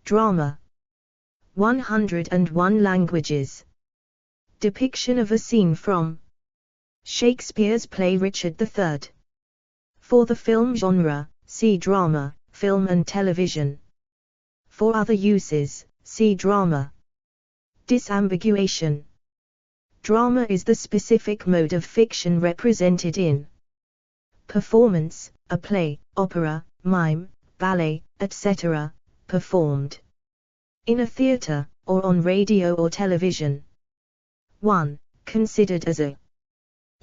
Drama. 101 languages. Depiction of a scene from Shakespeare's play Richard III. For the film genre, see drama, film and television. For other uses, see drama. Disambiguation. Drama is the specific mode of fiction represented in performance, a play, opera, mime, ballet, etc., performed in a theatre, or on radio or television. 1. Considered as a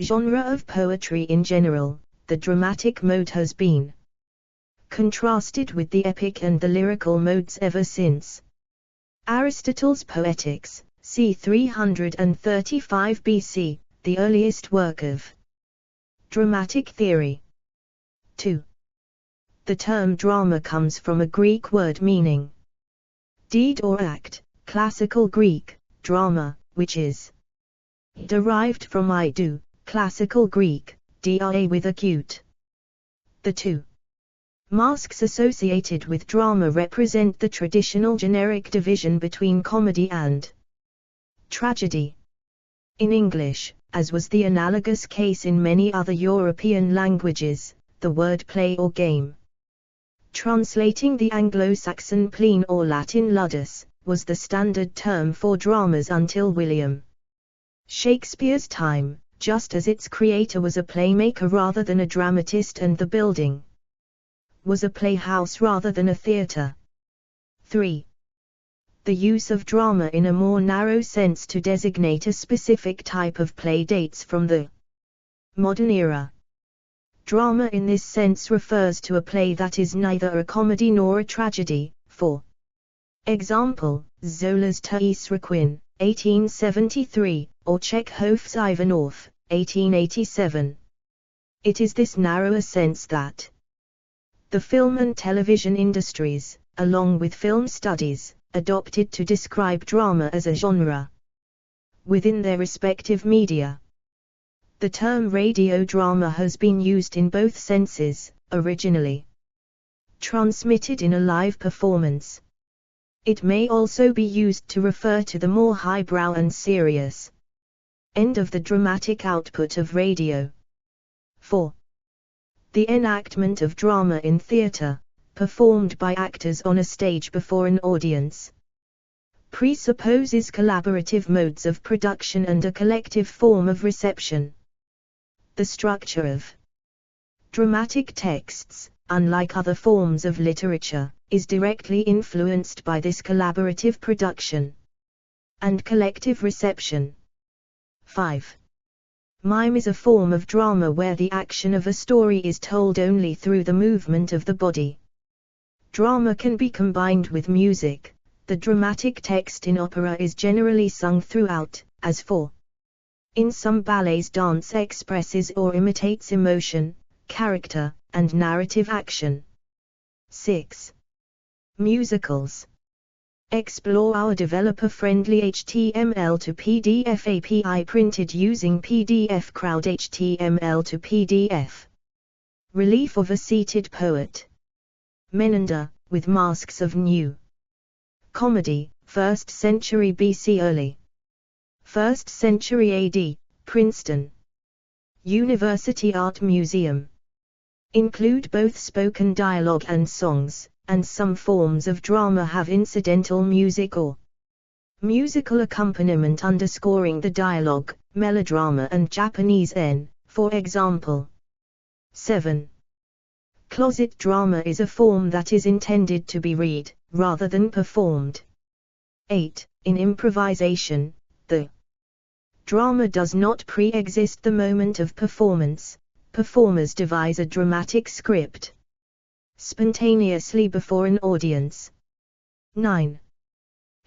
genre of poetry in general, the dramatic mode has been contrasted with the epic and the lyrical modes ever since. Aristotle's Poetics, c. 335 BC, the earliest work of dramatic theory. 2. The term drama comes from a Greek word meaning deed or act, Classical Greek, drama, which is derived from I do, Classical Greek, dia with acute. The two masks associated with drama represent the traditional generic division between comedy and tragedy. In English, as was the analogous case in many other European languages, the word play or game, translating the Anglo-Saxon plene or Latin ludus, was the standard term for dramas until William Shakespeare's time, just as its creator was a playmaker rather than a dramatist and the building was a playhouse rather than a theatre. 3. The use of drama in a more narrow sense to designate a specific type of play dates from the modern era. Drama in this sense refers to a play that is neither a comedy nor a tragedy, for example, Zola's Thais Requiem, 1873, or Chekhov's Ivanov, 1887. It is this narrower sense that the film and television industries, along with film studies, adopted to describe drama as a genre within their respective media. The term radio drama has been used in both senses, originally transmitted in a live performance. It may also be used to refer to the more highbrow and serious end of the dramatic output of radio. 4. The enactment of drama in theatre, performed by actors on a stage before an audience, presupposes collaborative modes of production and a collective form of reception. The structure of dramatic texts, unlike other forms of literature, is directly influenced by this collaborative production and collective reception. 5. Mime is a form of drama where the action of a story is told only through the movement of the body. Drama can be combined with music. The dramatic text in opera is generally sung throughout, as for in some ballets dance expresses or imitates emotion, character, and narrative action. 6. Musicals. Explore our developer-friendly HTML to PDF API printed using PDF Crowd HTML to PDF. Relief of a seated poet. Menander, with masks of new comedy, 1st century BC early 1st century AD, Princeton University Art Museum. Include both spoken dialogue and songs, and some forms of drama have incidental music or musical accompaniment underscoring the dialogue, melodrama and Japanese N, for example. 7. Closet drama is a form that is intended to be read, rather than performed. 8. In improvisation, the drama does not pre-exist the moment of performance. Performers devise a dramatic script spontaneously before an audience. 9.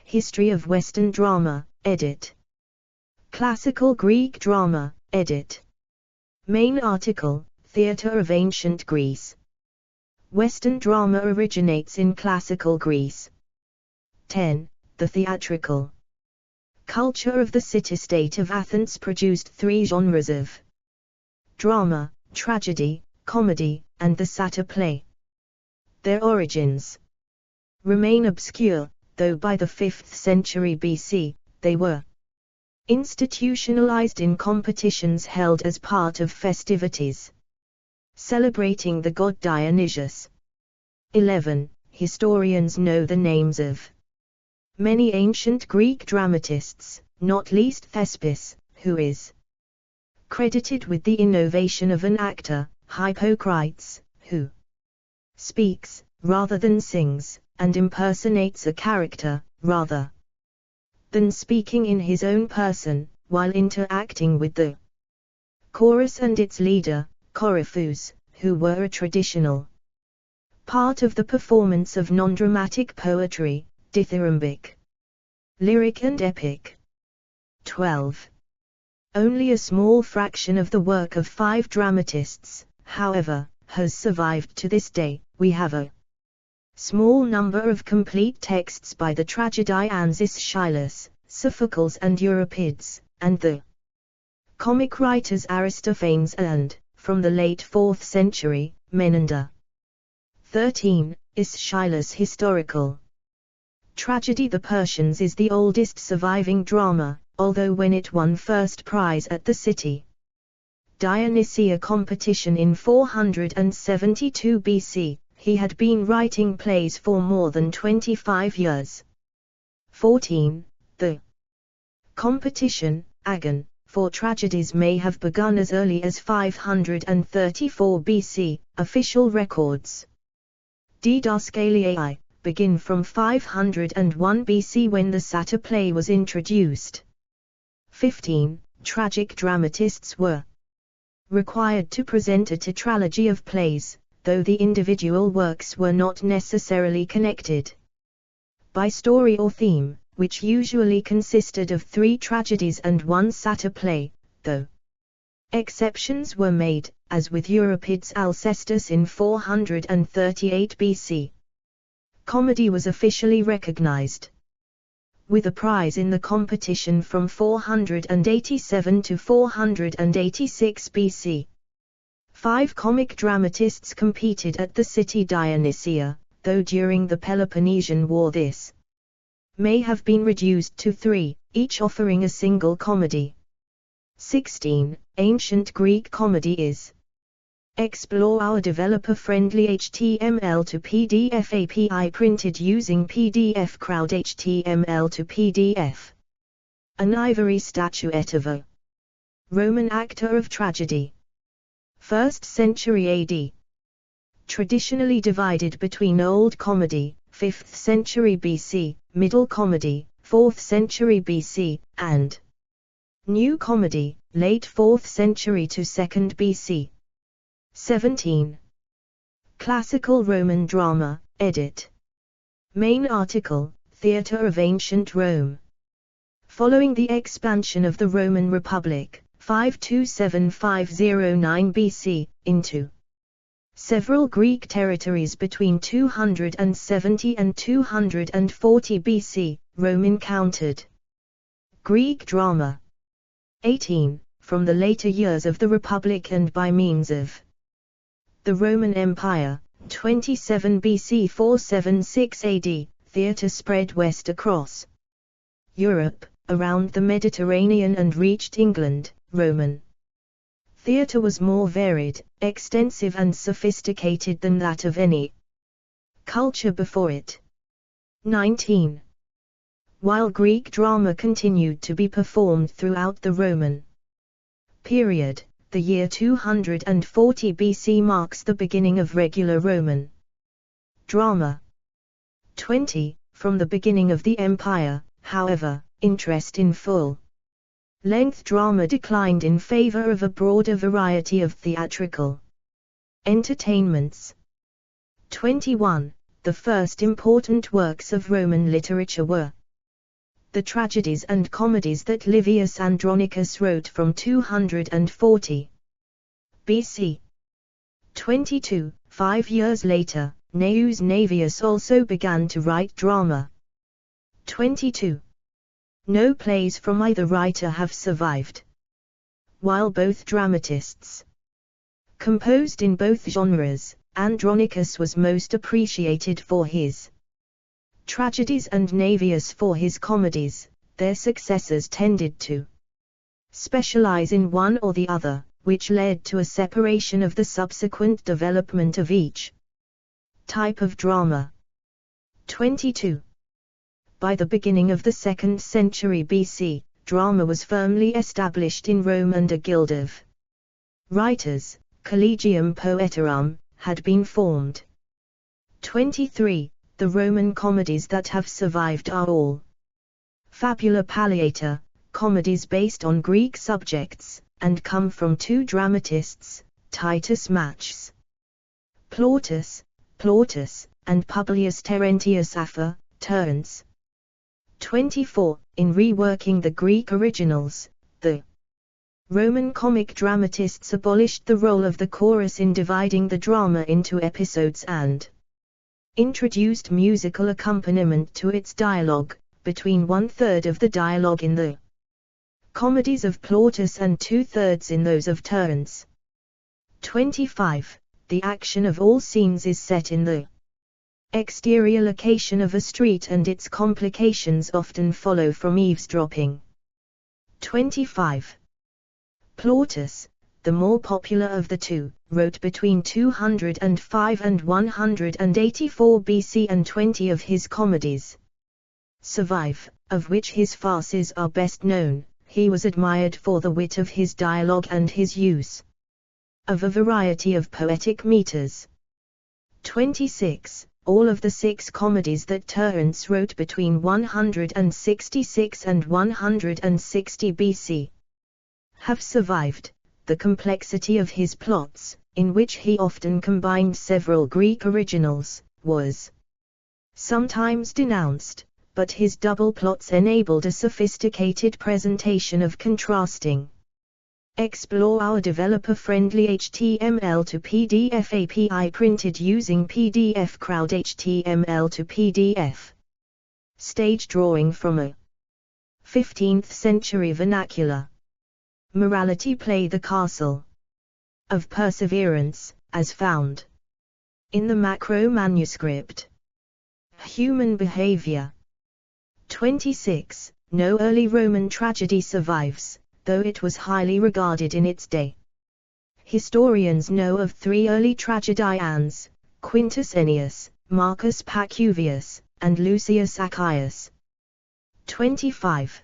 History of Western Drama, edit. Classical Greek Drama, edit. Main article, Theatre of Ancient Greece. Western drama originates in classical Greece. 10. The theatrical culture of the city-state of Athens produced three genres of drama, tragedy, comedy, and the satyr play. Their origins. remain obscure, though by the 5th century BC, they were institutionalized in competitions held as part of festivities celebrating the god Dionysius. 11. Historians know the names of many ancient Greek dramatists, not least Thespis, who is credited with the innovation of an actor, Hippocrates, who speaks, rather than sings, and impersonates a character, rather than speaking in his own person, while interacting with the chorus and its leader, Coryphus, who were a traditional part of the performance of non-dramatic poetry, dithyrambic, lyric and epic. 12. Only a small fraction of the work of 5 dramatists, however, has survived to this day. We have a small number of complete texts by the tragedians Aeschylus, Sophocles and Euripides, and the comic writers Aristophanes and, from the late 4th century, Menander. 13. Aeschylus' historical tragedy The Persians is the oldest surviving drama, although when it won first prize at the city Dionysia competition in 472 BC, he had been writing plays for more than 25 years. 14. The competition, Agon, for tragedies may have begun as early as 534 BC, official records Didascaliae begin from 501 BC when the satyr play was introduced. 15. Tragic dramatists were required to present a tetralogy of plays, though the individual works were not necessarily connected by story or theme, which usually consisted of 3 tragedies and 1 satyr play, though exceptions were made, as with Euripides' Alcestis in 438 BC. Comedy was officially recognized with a prize in the competition from 487 to 486 BC. 5 comic dramatists competed at the city Dionysia, though during the Peloponnesian War this may have been reduced to 3, each offering a single comedy. 16. Ancient Greek comedy is. Explore our developer-friendly HTML to PDF API printed using PDF Crowd HTML to PDF. An ivory statuette of a Roman actor of tragedy. 1st century AD. Traditionally divided between Old Comedy, 5th century BC, Middle Comedy, 4th century BC, and New Comedy, late 4th century to 2nd BC. 17. Classical Roman Drama, edit. Main article, Theatre of Ancient Rome. Following the expansion of the Roman Republic, 527–509 BC, into several Greek territories between 270 and 240 BC, Rome encountered Greek drama. 18. From the later years of the Republic and by means of the Roman Empire, 27 BC 476 AD, theatre spread west across Europe, around the Mediterranean and reached England. Roman theatre was more varied, extensive and sophisticated than that of any culture before it. 19. While Greek drama continued to be performed throughout the Roman period, the year 240 BC marks the beginning of regular Roman drama. 20. From the beginning of the empire, however, interest in full-length drama declined in favor of a broader variety of theatrical entertainments. 21. The first important works of Roman literature were the tragedies and comedies that Livius Andronicus wrote from 240 BC. 22. 5 years later, Gnaeus Naevius also began to write drama. 22. No plays from either writer have survived. While both dramatists composed in both genres, Andronicus was most appreciated for his tragedies and Naevius for his comedies. Their successors tended to specialize in one or the other, which led to a separation of the subsequent development of each type of drama. 22. By the beginning of the 2nd century BC, drama was firmly established in Rome, and a guild of writers, Collegium Poetarum, had been formed. 23. The Roman comedies that have survived are all fabula palliata, comedies based on Greek subjects, and come from two dramatists, Titus Macus, Plautus, and Publius Terentius Afer, Terence. 24. In reworking the Greek originals, the Roman comic dramatists abolished the role of the chorus in dividing the drama into episodes and introduced musical accompaniment to its dialogue, between 1/3 of the dialogue in the comedies of Plautus and 2/3 in those of Terence. 25. The action of all scenes is set in the exterior location of a street, and its complications often follow from eavesdropping. 25. Plautus, the more popular of the two, wrote between 205 and 184 BC, and 20 of his comedies survive, of which his farces are best known. He was admired for the wit of his dialogue and his use of a variety of poetic meters. 26. All of the 6 comedies that Terence wrote between 166 and 160 BC have survived. The complexity of his plots, in which he often combined several Greek originals, was sometimes denounced, but his double plots enabled a sophisticated presentation of contrasting. Explore our developer-friendly HTML to PDF API printed using PDF Crowd HTML to PDF. Stage drawing from a 15th century vernacular. Morality play The Castle of Perseverance, as found in the Macro manuscript. Human behavior. 26. No early Roman tragedy survives, though it was highly regarded in its day. Historians know of 3 early tragedians, Quintus Ennius, Marcus Pacuvius, and Lucius Accius. 25.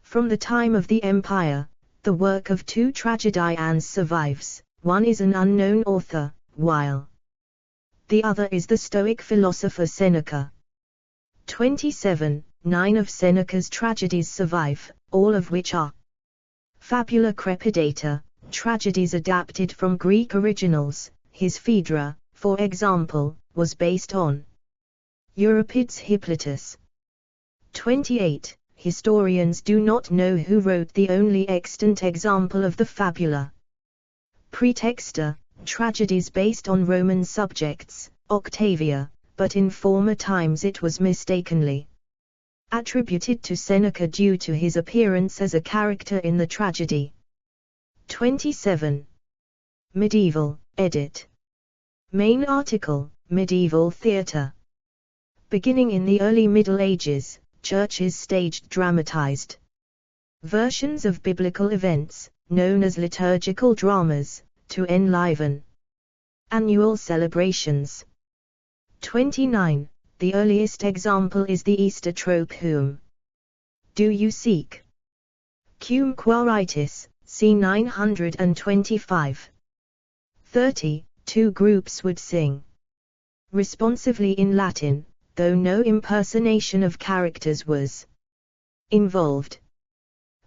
From the time of the Empire, the work of 2 tragedians survives. One is an unknown author, while the other is the Stoic philosopher Seneca. 27. 9 of Seneca's tragedies survive, all of which are fabula crepidata, tragedies adapted from Greek originals. His Phaedra, for example, was based on Euripides' Hippolytus. 28. Historians do not know who wrote the only extant example of the fabula praetexta, tragedies based on Roman subjects, Octavia, but in former times it was mistakenly attributed to Seneca due to his appearance as a character in the tragedy. 27. Medieval, edit. Main article, Medieval Theatre. Beginning in the early Middle Ages, churches staged dramatized versions of biblical events, known as liturgical dramas, to enliven annual celebrations. 29. The earliest example is the Easter trope Whom do you seek? Cum quaeritis, c. 925. 30. 2 groups would sing responsively in Latin, though no impersonation of characters was involved.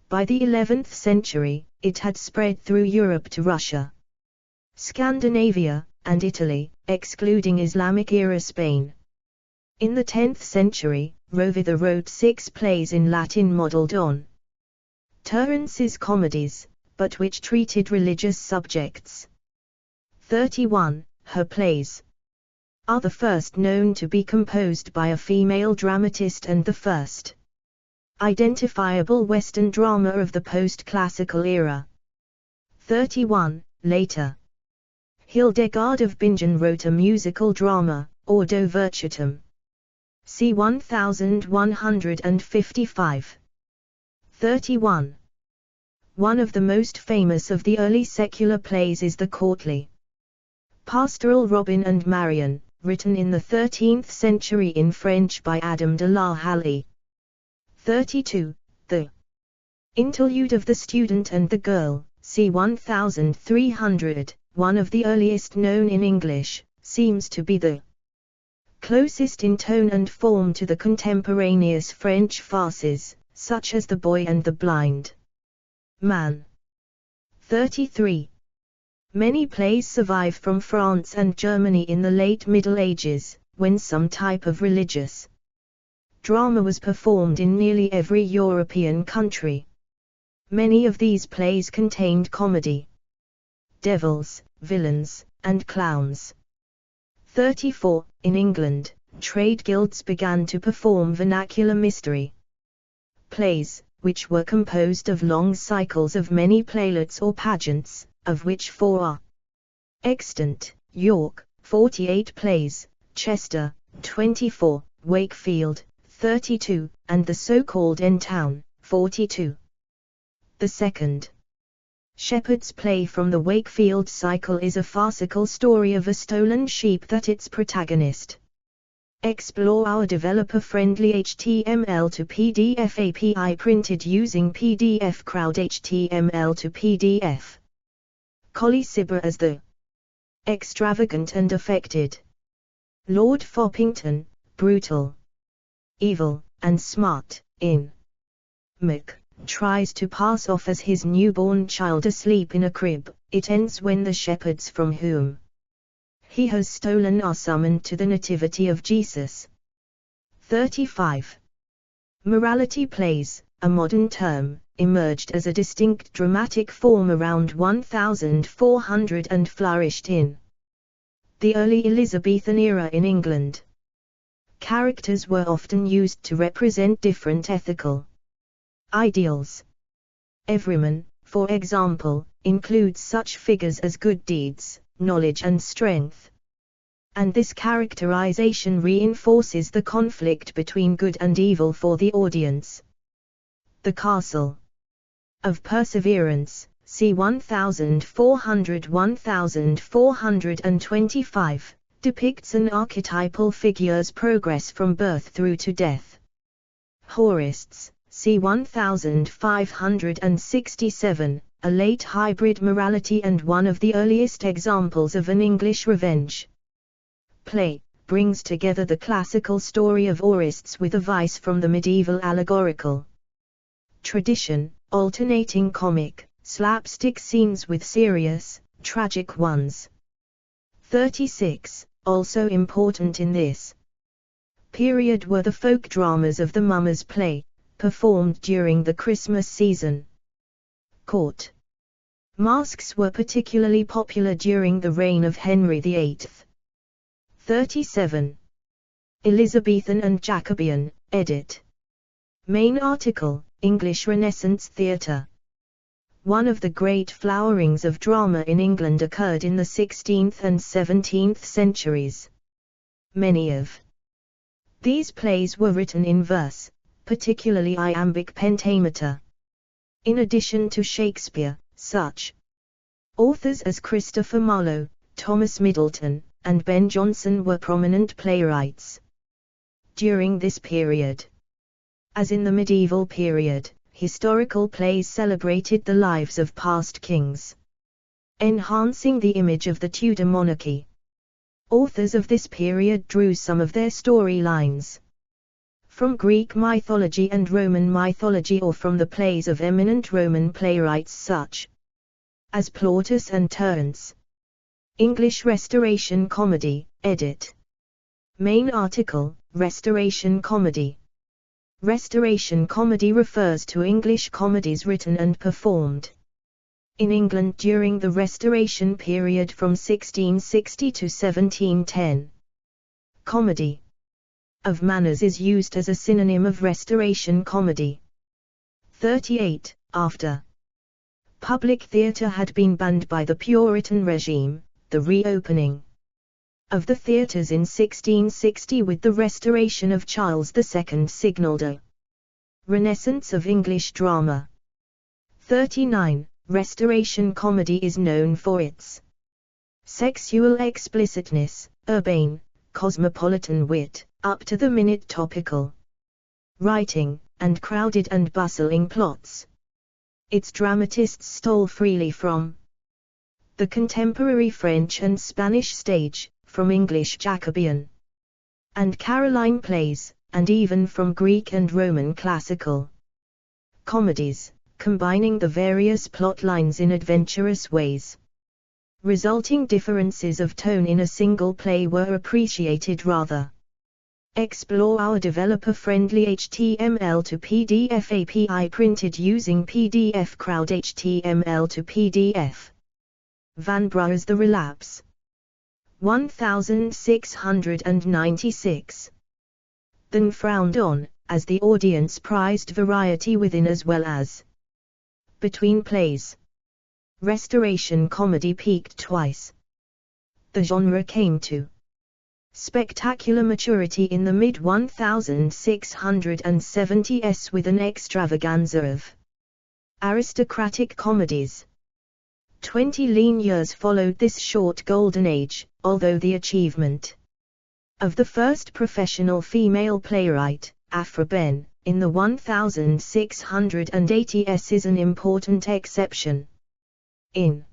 By the 11th century, it had spread through Europe to Russia, Scandinavia, and Italy, excluding Islamic-era Spain. In the 10th century, Rovida wrote 6 plays in Latin modeled on Terence's comedies, but which treated religious subjects. 31. Her plays are the first known to be composed by a female dramatist and the first identifiable Western drama of the post-classical era. 31. Later, Hildegard of Bingen wrote a musical drama, Ordo Virtutum. c. 1155. 31. One of the most famous of the early secular plays is the courtly pastoral Robin and Marion, written in the 13th century in French by Adam de la Halle. 32. The Interlude of the Student and the Girl, c. 1300, one of the earliest known in English, seems to be the closest in tone and form to the contemporaneous French farces, such as The Boy and the Blind Man. 33. Many plays survive from France and Germany in the late Middle Ages, when some type of religious drama was performed in nearly every European country. Many of these plays contained comedy, devils, villains, and clowns. 34. In England, trade guilds began to perform vernacular mystery plays, which were composed of long cycles of many playlets or pageants, of which 4 are extant: York, 48 plays; Chester, 24; Wakefield, 32, and the so-called N-Town, 42. The second Shepherd's play from the Wakefield cycle is a farcical story of a stolen sheep that its protagonist explore our developer-friendly HTML to PDF API printed using PDF Crowd HTML to PDF. Colley Cibber as the extravagant and affected Lord Foppington, brutal, evil, and smart, in Mac tries to pass off as his newborn child asleep in a crib. It ends when the shepherds from whom he has stolen are summoned to the Nativity of Jesus. 35. Morality plays, a modern term, emerged as a distinct dramatic form around 1400 and flourished in the early Elizabethan era in England. Characters were often used to represent different ethical ideals. Everyman, for example, includes such figures as good deeds, knowledge and strength. And this characterization reinforces the conflict between good and evil for the audience. The Castle of Perseverance, c. 1400-1425, depicts an archetypal figure's progress from birth through to death. Horists, c. 1567, a late hybrid morality and one of the earliest examples of an English revenge play, brings together the classical story of Orists with a vice from the medieval allegorical tradition, alternating comic, slapstick scenes with serious, tragic ones. 36. Also important in this period were the folk dramas of the Mummers play, performed during the Christmas season. Court masks were particularly popular during the reign of Henry VIII. 37. Elizabethan and Jacobean, edit. Main article, English Renaissance Theatre. One of the great flowerings of drama in England occurred in the 16th and 17th centuries. Many of these plays were written in verse, particularly iambic pentameter. In addition to Shakespeare, such authors as Christopher Marlowe, Thomas Middleton, and Ben Jonson were prominent playwrights. During this period, as in the medieval period, historical plays celebrated the lives of past kings, enhancing the image of the Tudor monarchy. Authors of this period drew some of their storylines from Greek mythology and Roman mythology or from the plays of eminent Roman playwrights such as Plautus and Terence. English Restoration Comedy, edit. Main article, Restoration Comedy. Restoration comedy refers to English comedies written and performed in England during the Restoration period from 1660 to 1710. Comedy of manners is used as a synonym of Restoration comedy. 38. After public theatre had been banned by the Puritan regime, the reopening of the theatres in 1660 with the restoration of Charles II signalled a renaissance of English drama. 39. Restoration comedy is known for its sexual explicitness, urbane, cosmopolitan wit, up-to-the-minute topical writing, and crowded and bustling plots. Its dramatists stole freely from the contemporary French and Spanish stage, from English Jacobean and Caroline plays, and even from Greek and Roman classical comedies, combining the various plot lines in adventurous ways. Resulting differences of tone in a single play were appreciated rather. Explore our developer-friendly HTML to PDF API printed using PDF Crowd HTML to PDF. Vanbrugh's The Relapse. 1696. Then frowned on, as the audience prized variety within as well as between plays. Restoration comedy peaked twice. The genre came to spectacular maturity in the mid-1670s with an extravaganza of aristocratic comedies. 20 lean years followed this short golden age, although the achievement of the first professional female playwright, Aphra Behn, in the 1680s is an important exception. In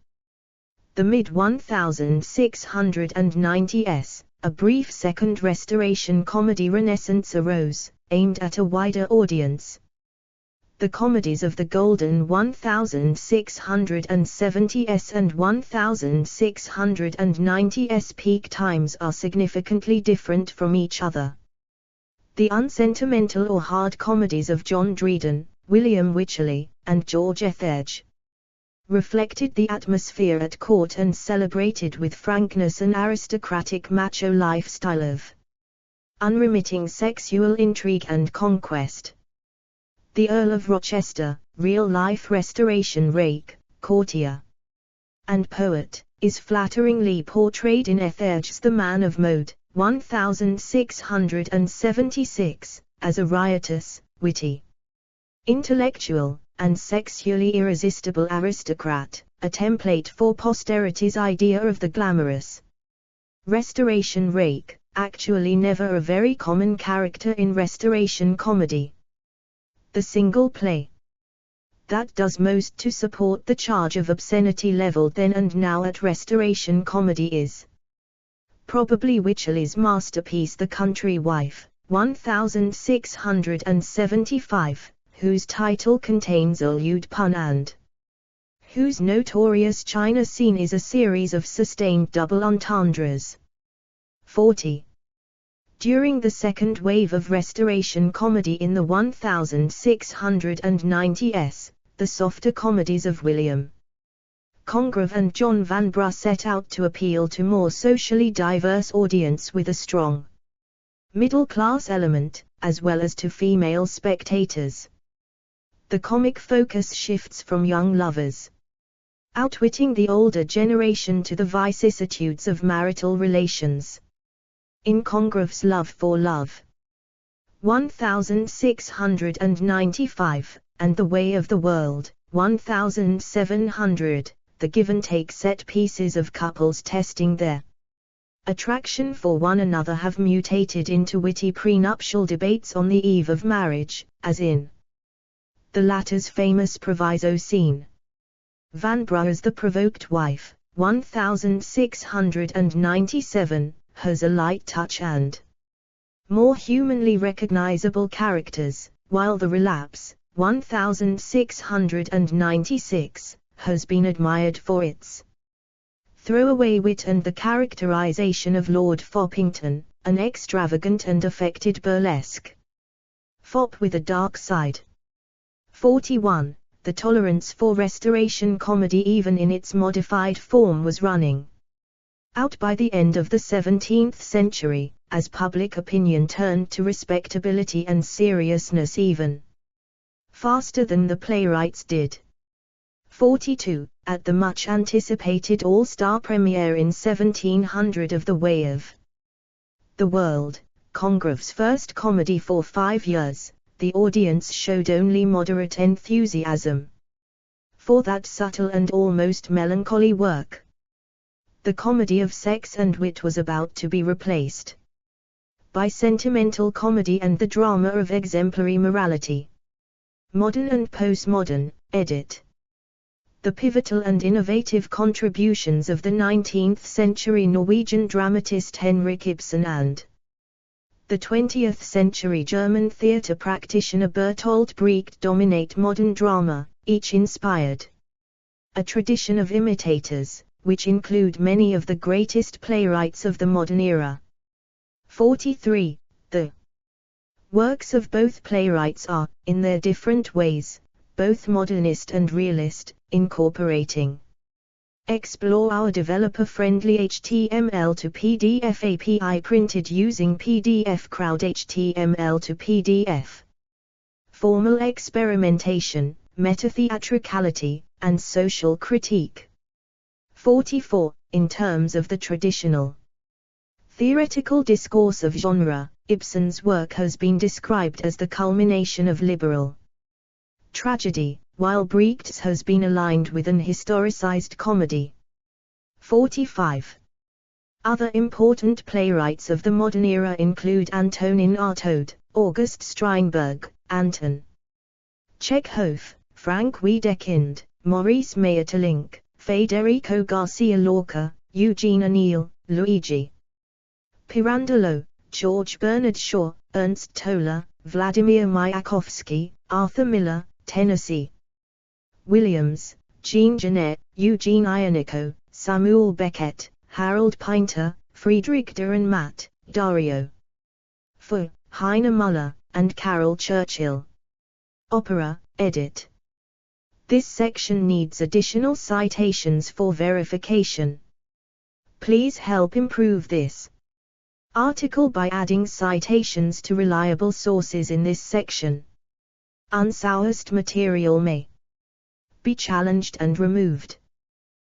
the mid-1690s, a brief second Restoration comedy renaissance arose, aimed at a wider audience. The comedies of the golden 1670s and 1690s peak times are significantly different from each other. The unsentimental or hard comedies of John Dryden, William Wycherley, and George Etheredge reflected the atmosphere at court and celebrated with frankness an aristocratic macho lifestyle of unremitting sexual intrigue and conquest. The Earl of Rochester, real-life restoration rake, courtier, and poet, is flatteringly portrayed in Etheredge's The Man of Mode, 1676, as a riotous, witty, intellectual, and sexually irresistible aristocrat, a template for posterity's idea of the glamorous restoration rake, actually never a very common character in restoration comedy. The single play that does most to support the charge of obscenity leveled then and now at restoration comedy is probably Wycherley's masterpiece The Country Wife, 1675, whose title contains a lewd pun and whose notorious China scene is a series of sustained double entendres. 40. During the second wave of restoration comedy in the 1690s, the softer comedies of William Congreve and John Vanbrugh set out to appeal to more socially diverse audience with a strong middle-class element, as well as to female spectators. The comic focus shifts from young lovers outwitting the older generation to the vicissitudes of marital relations. In Congreve's Love for Love, 1695, and The Way of the World, 1700, the give-and-take set pieces of couples testing their attraction for one another have mutated into witty prenuptial debates on the eve of marriage, as in the latter's famous proviso scene. Vanbrugh's The Provoked Wife, 1697, has a light touch and more humanly recognizable characters, while The Relapse, 1696, has been admired for its throwaway wit and the characterization of Lord Foppington, an extravagant and affected burlesque fop with a dark side. 41. The tolerance for restoration comedy even in its modified form was running out by the end of the 17th century, as public opinion turned to respectability and seriousness even faster than the playwrights did. 42. At the much anticipated all-star premiere in 1700 of The Way of the World, Congreve's first comedy for 5 years, the audience showed only moderate enthusiasm for that subtle and almost melancholy work. The comedy of sex and wit was about to be replaced by sentimental comedy and the drama of exemplary morality. Modern and postmodern, edit. The pivotal and innovative contributions of the 19th century Norwegian dramatist Henrik Ibsen and the 20th century German theatre practitioner Bertolt Brecht dominate modern drama, each inspired a tradition of imitators, which include many of the greatest playwrights of the modern era. 43. The works of both playwrights are, in their different ways, both modernist and realist, incorporating Explore our developer-friendly HTML to PDF API printed using PDF Crowd HTML to PDF. Formal experimentation, meta-theatricality, and social critique. 44. In terms of the traditional theoretical discourse of genre, Ibsen's work has been described as the culmination of liberal tragedy, while Brecht's has been aligned with an historicized comedy. 45. Other important playwrights of the modern era include Antonin Artaud, August Strindberg, Anton Chekhov, Frank Wedekind, Maurice Maeterlinck, Federico Garcia Lorca, Eugene O'Neill, Luigi Pirandello, George Bernard Shaw, Ernst Toller, Vladimir Mayakovsky, Arthur Miller, Tennessee Williams, Jean Genet, Eugene Ionico, Samuel Beckett, Harold Pinter, Friedrich Dürrenmatt, Dario Fo, Heine Muller, and Carol Churchill. Opera, edit. This section needs additional citations for verification. Please help improve this article by adding citations to reliable sources in this section. Unsourced material may be challenged and removed.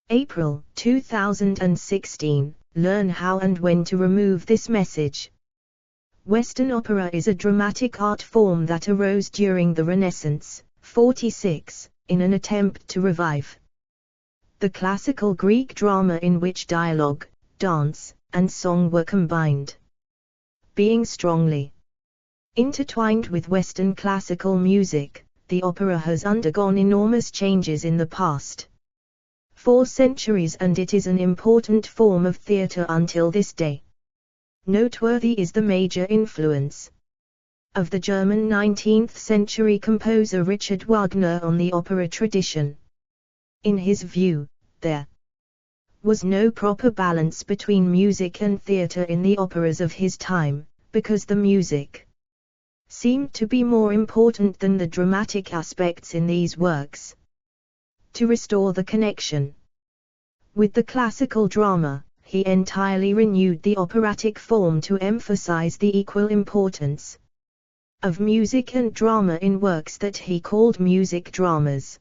April 2016. Learn how and when to remove this message. Western opera is a dramatic art form that arose during the Renaissance, 46, in an attempt to revive the classical Greek drama in which dialogue, dance, and song were combined. Being strongly intertwined with Western classical music, the opera has undergone enormous changes in the past 4 centuries, and it is an important form of theatre until this day. Noteworthy is the major influence of the German 19th century composer Richard Wagner on the opera tradition. In his view, there was no proper balance between music and theatre in the operas of his time, because the music seemed to be more important than the dramatic aspects in these works. To restore the connection with the classical drama, he entirely renewed the operatic form to emphasize the equal importance of music and drama in works that he called music dramas.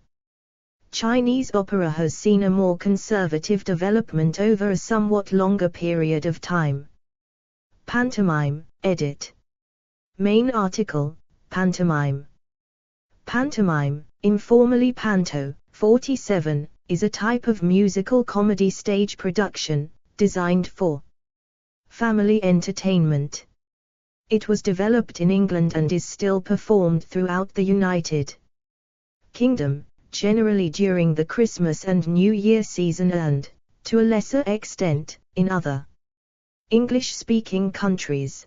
Chinese opera has seen a more conservative development over a somewhat longer period of time. Pantomime, edit. Main article, pantomime. Pantomime, informally panto, 47, is a type of musical comedy stage production, designed for family entertainment. It was developed in England and is still performed throughout the United Kingdom, generally during the Christmas and New Year season and, to a lesser extent, in other English-speaking countries.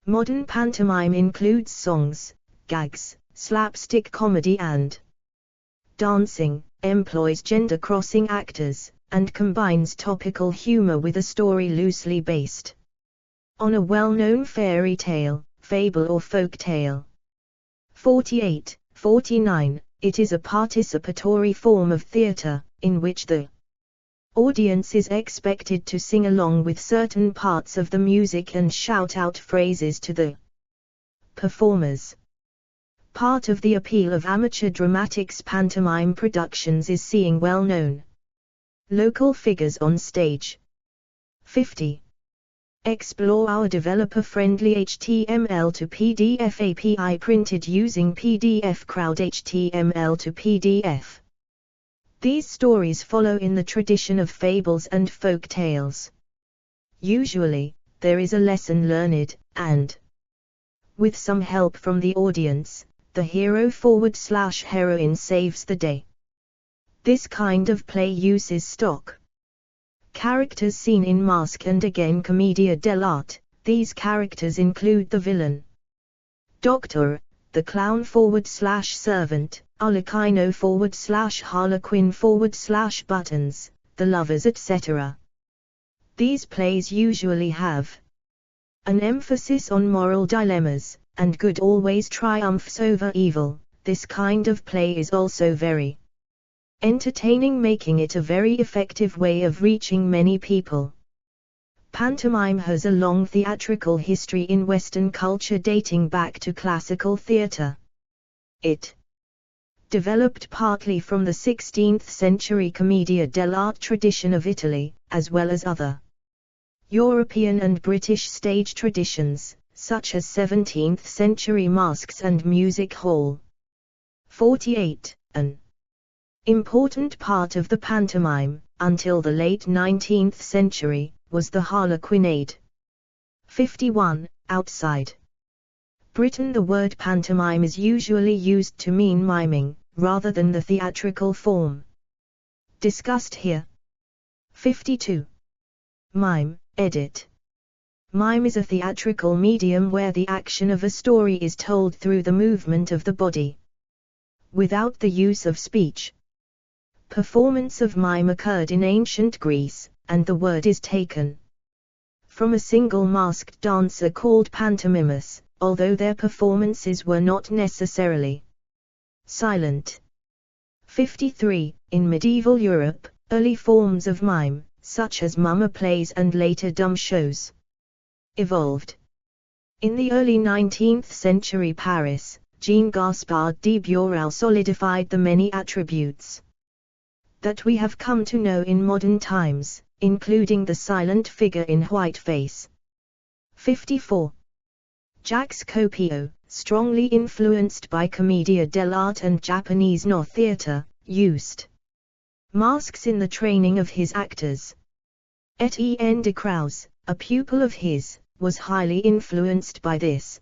Modern pantomime includes songs, gags, slapstick comedy and dancing, employs gender-crossing actors, and combines topical humor with a story loosely based on a well-known fairy tale, fable or folk tale. 48, 49. It is a participatory form of theater, in which the audience is expected to sing along with certain parts of the music and shout out phrases to the performers. Part of the appeal of amateur dramatics pantomime productions is seeing well-known local figures on stage. 50. Explore our developer-friendly HTML to PDF API printed using PDF Crowd HTML to PDF. These stories follow in the tradition of fables and folk tales. Usually, there is a lesson learned, and, with some help from the audience, the hero/heroine saves the day. This kind of play uses stock characters seen in Mask and Again Commedia dell'arte. These characters include the villain, Doctor, the clown/servant, Arlecchino/Harlequin/Buttons, the lovers, etc. These plays usually have an emphasis on moral dilemmas, and good always triumphs over evil. This kind of play is also very entertaining, making it a very effective way of reaching many people. Pantomime has a long theatrical history in Western culture dating back to classical theatre. It developed partly from the 16th century commedia dell'arte tradition of Italy, as well as other European and British stage traditions, such as 17th century masks and music hall. 48. An important part of the pantomime, until the late 19th century, was the harlequinade. 51. Outside Britain, the word pantomime is usually used to mean miming, rather than the theatrical form discussed here. 52. Mime, edit. Mime is a theatrical medium where the action of a story is told through the movement of the body, without the use of speech. Performance of mime occurred in ancient Greece, and the word is taken from a single masked dancer called pantomimus, although their performances were not necessarily silent. 53. In medieval Europe, early forms of mime, such as mummer plays and later dumb shows, evolved. In the early 19th century Paris, Jean-Gaspard de Bureau solidified the many attributes that we have come to know in modern times, including the silent figure in whiteface. 54. Jacques Copeau, strongly influenced by commedia dell'arte and Japanese no theatre, used masks in the training of his actors. Etienne de Crouse, a pupil of his, was highly influenced by this,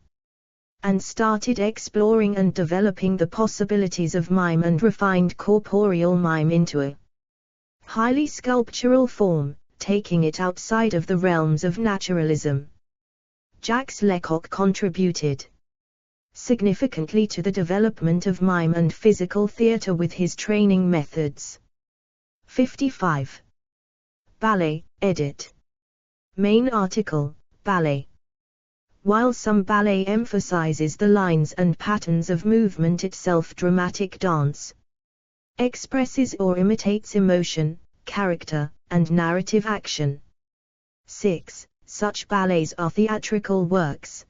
and started exploring and developing the possibilities of mime and refined corporeal mime into a highly sculptural form, taking it outside of the realms of naturalism. Jacques Lecoq contributed significantly to the development of mime and physical theatre with his training methods. 55. Ballet, edit. Main article, ballet. While some ballet emphasizes the lines and patterns of movement itself, dramatic dance expresses or imitates emotion, character, and narrative action. 6. Such ballets are theatrical works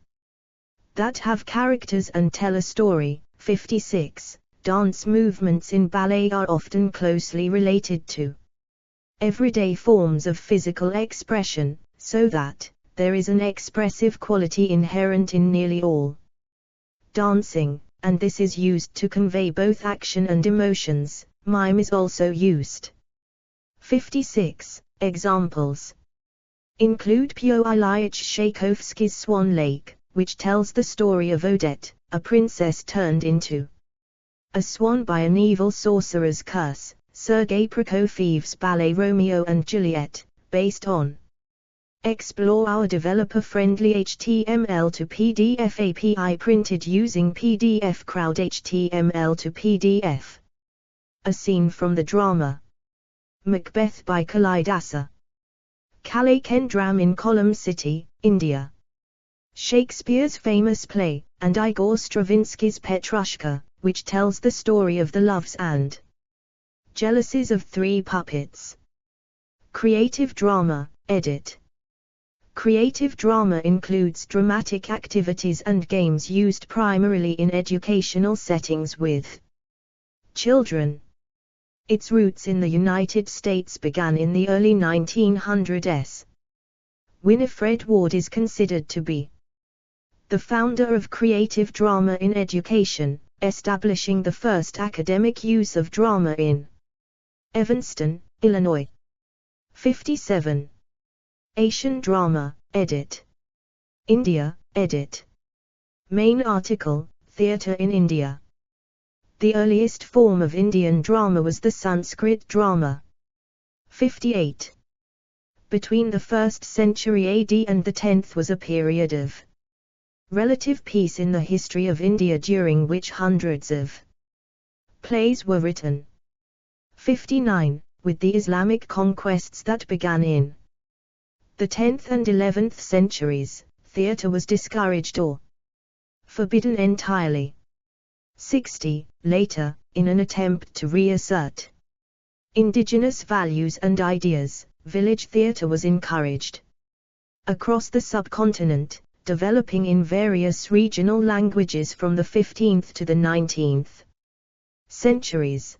that have characters and tell a story. 56. Dance movements in ballet are often closely related to everyday forms of physical expression, so that there is an expressive quality inherent in nearly all dancing, and this is used to convey both action and emotions. Mime is also used. 56. Examples include Pio Ilyich Tchaikovsky's Swan Lake, which tells the story of Odette, a princess turned into a swan by an evil sorcerer's curse. Sergei Prokofiev's ballet Romeo and Juliet, based on Explore our developer-friendly HTML to PDF API printed using PDF Crowd HTML to PDF. A scene from the drama Macbeth by Kalidasa. Kalay Kendram in Kollam City, India. Shakespeare's famous play, and Igor Stravinsky's Petrushka, which tells the story of the loves and jealousies of three puppets. Creative drama, edit. Creative drama includes dramatic activities and games used primarily in educational settings with children. Its roots in the United States began in the early 1900s. Winifred Ward is considered to be the founder of creative drama in education, establishing the first academic use of drama in Evanston, Illinois. 57. Asian drama, edit. India, edit. Main article, Theatre in India. The earliest form of Indian drama was the Sanskrit drama. 58. Between the 1st century AD and the 10th was a period of relative peace in the history of India during which hundreds of plays were written. 59. With the Islamic conquests that began in the 10th and 11th centuries, theatre was discouraged or forbidden entirely. 60. Later, in an attempt to reassert indigenous values and ideas, village theatre was encouraged across the subcontinent, developing in various regional languages from the 15th to the 19th centuries.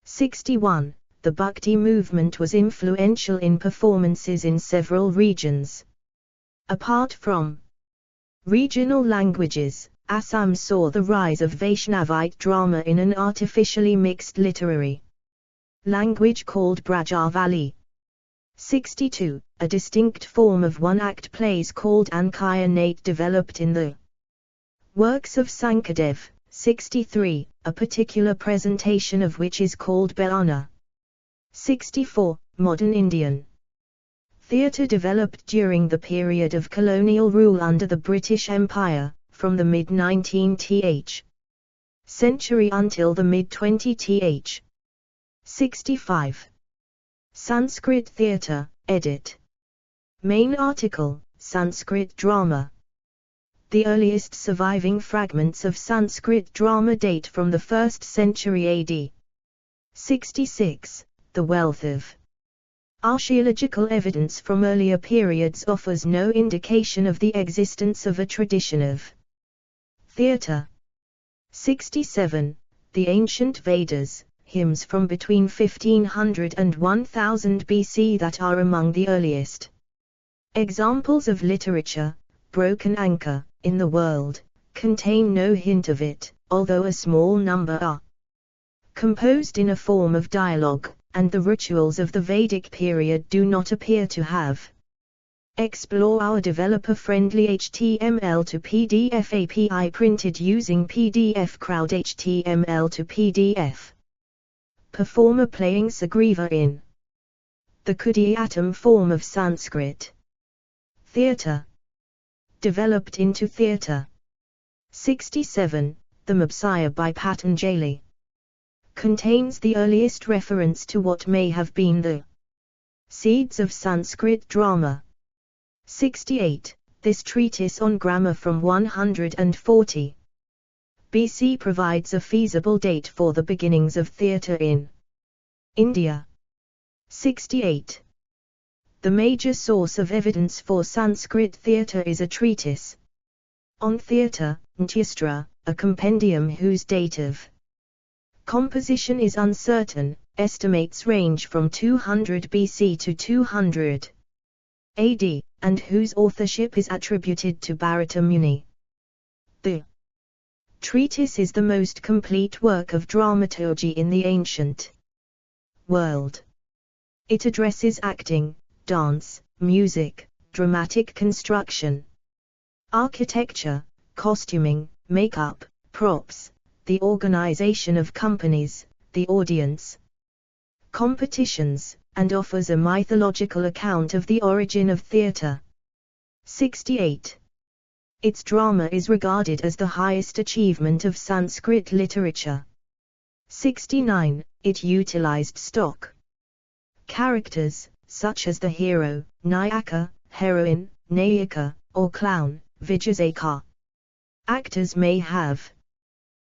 61. The Bhakti movement was influential in performances in several regions. Apart from regional languages, Assam saw the rise of Vaishnavite drama in an artificially mixed literary language called Brajavali. 62. A distinct form of one-act plays called Ankaya Nate developed in the works of Sankadev. 63. A particular presentation of which is called Bayana. 64. Modern Indian theatre developed during the period of colonial rule under the British Empire, from the mid-19th century until the mid-20th. 65. Sanskrit theatre, edit. Main article, Sanskrit drama. The earliest surviving fragments of Sanskrit drama date from the 1st century AD. 66. The wealth of archaeological evidence from earlier periods offers no indication of the existence of a tradition of theatre. 67. The ancient Vedas, hymns from between 1500 and 1000 BC that are among the earliest examples of literature, broken anchor, in the world, contain no hint of it, although a small number are composed in a form of dialogue, and the rituals of the Vedic period do not appear to have. Explore our developer-friendly HTML to PDF API printed using PDF Crowd HTML to PDF. Performer playing Sagriva in the Kudiyattam form of Sanskrit. Theatre developed into theatre. 67. The Mabsaya by Patanjali contains the earliest reference to what may have been the seeds of Sanskrit drama. 68. This treatise on grammar from 140 BC provides a feasible date for the beginnings of theatre in India. 68. The major source of evidence for Sanskrit theatre is a treatise on theatre, Ntyastra, a compendium whose date of composition is uncertain. Estimates range from 200 BC to 200 AD, and whose authorship is attributed to Bharata Muni. The treatise is the most complete work of dramaturgy in the ancient world. It addresses acting, dance, music, dramatic construction, architecture, costuming, makeup, props, the organization of companies, the audience, competitions, and offers a mythological account of the origin of theatre. 68. Its drama is regarded as the highest achievement of Sanskrit literature. 69. It utilized stock characters, such as the hero, Nayaka, heroine, Nayika, or clown, Vijayaka. Actors may have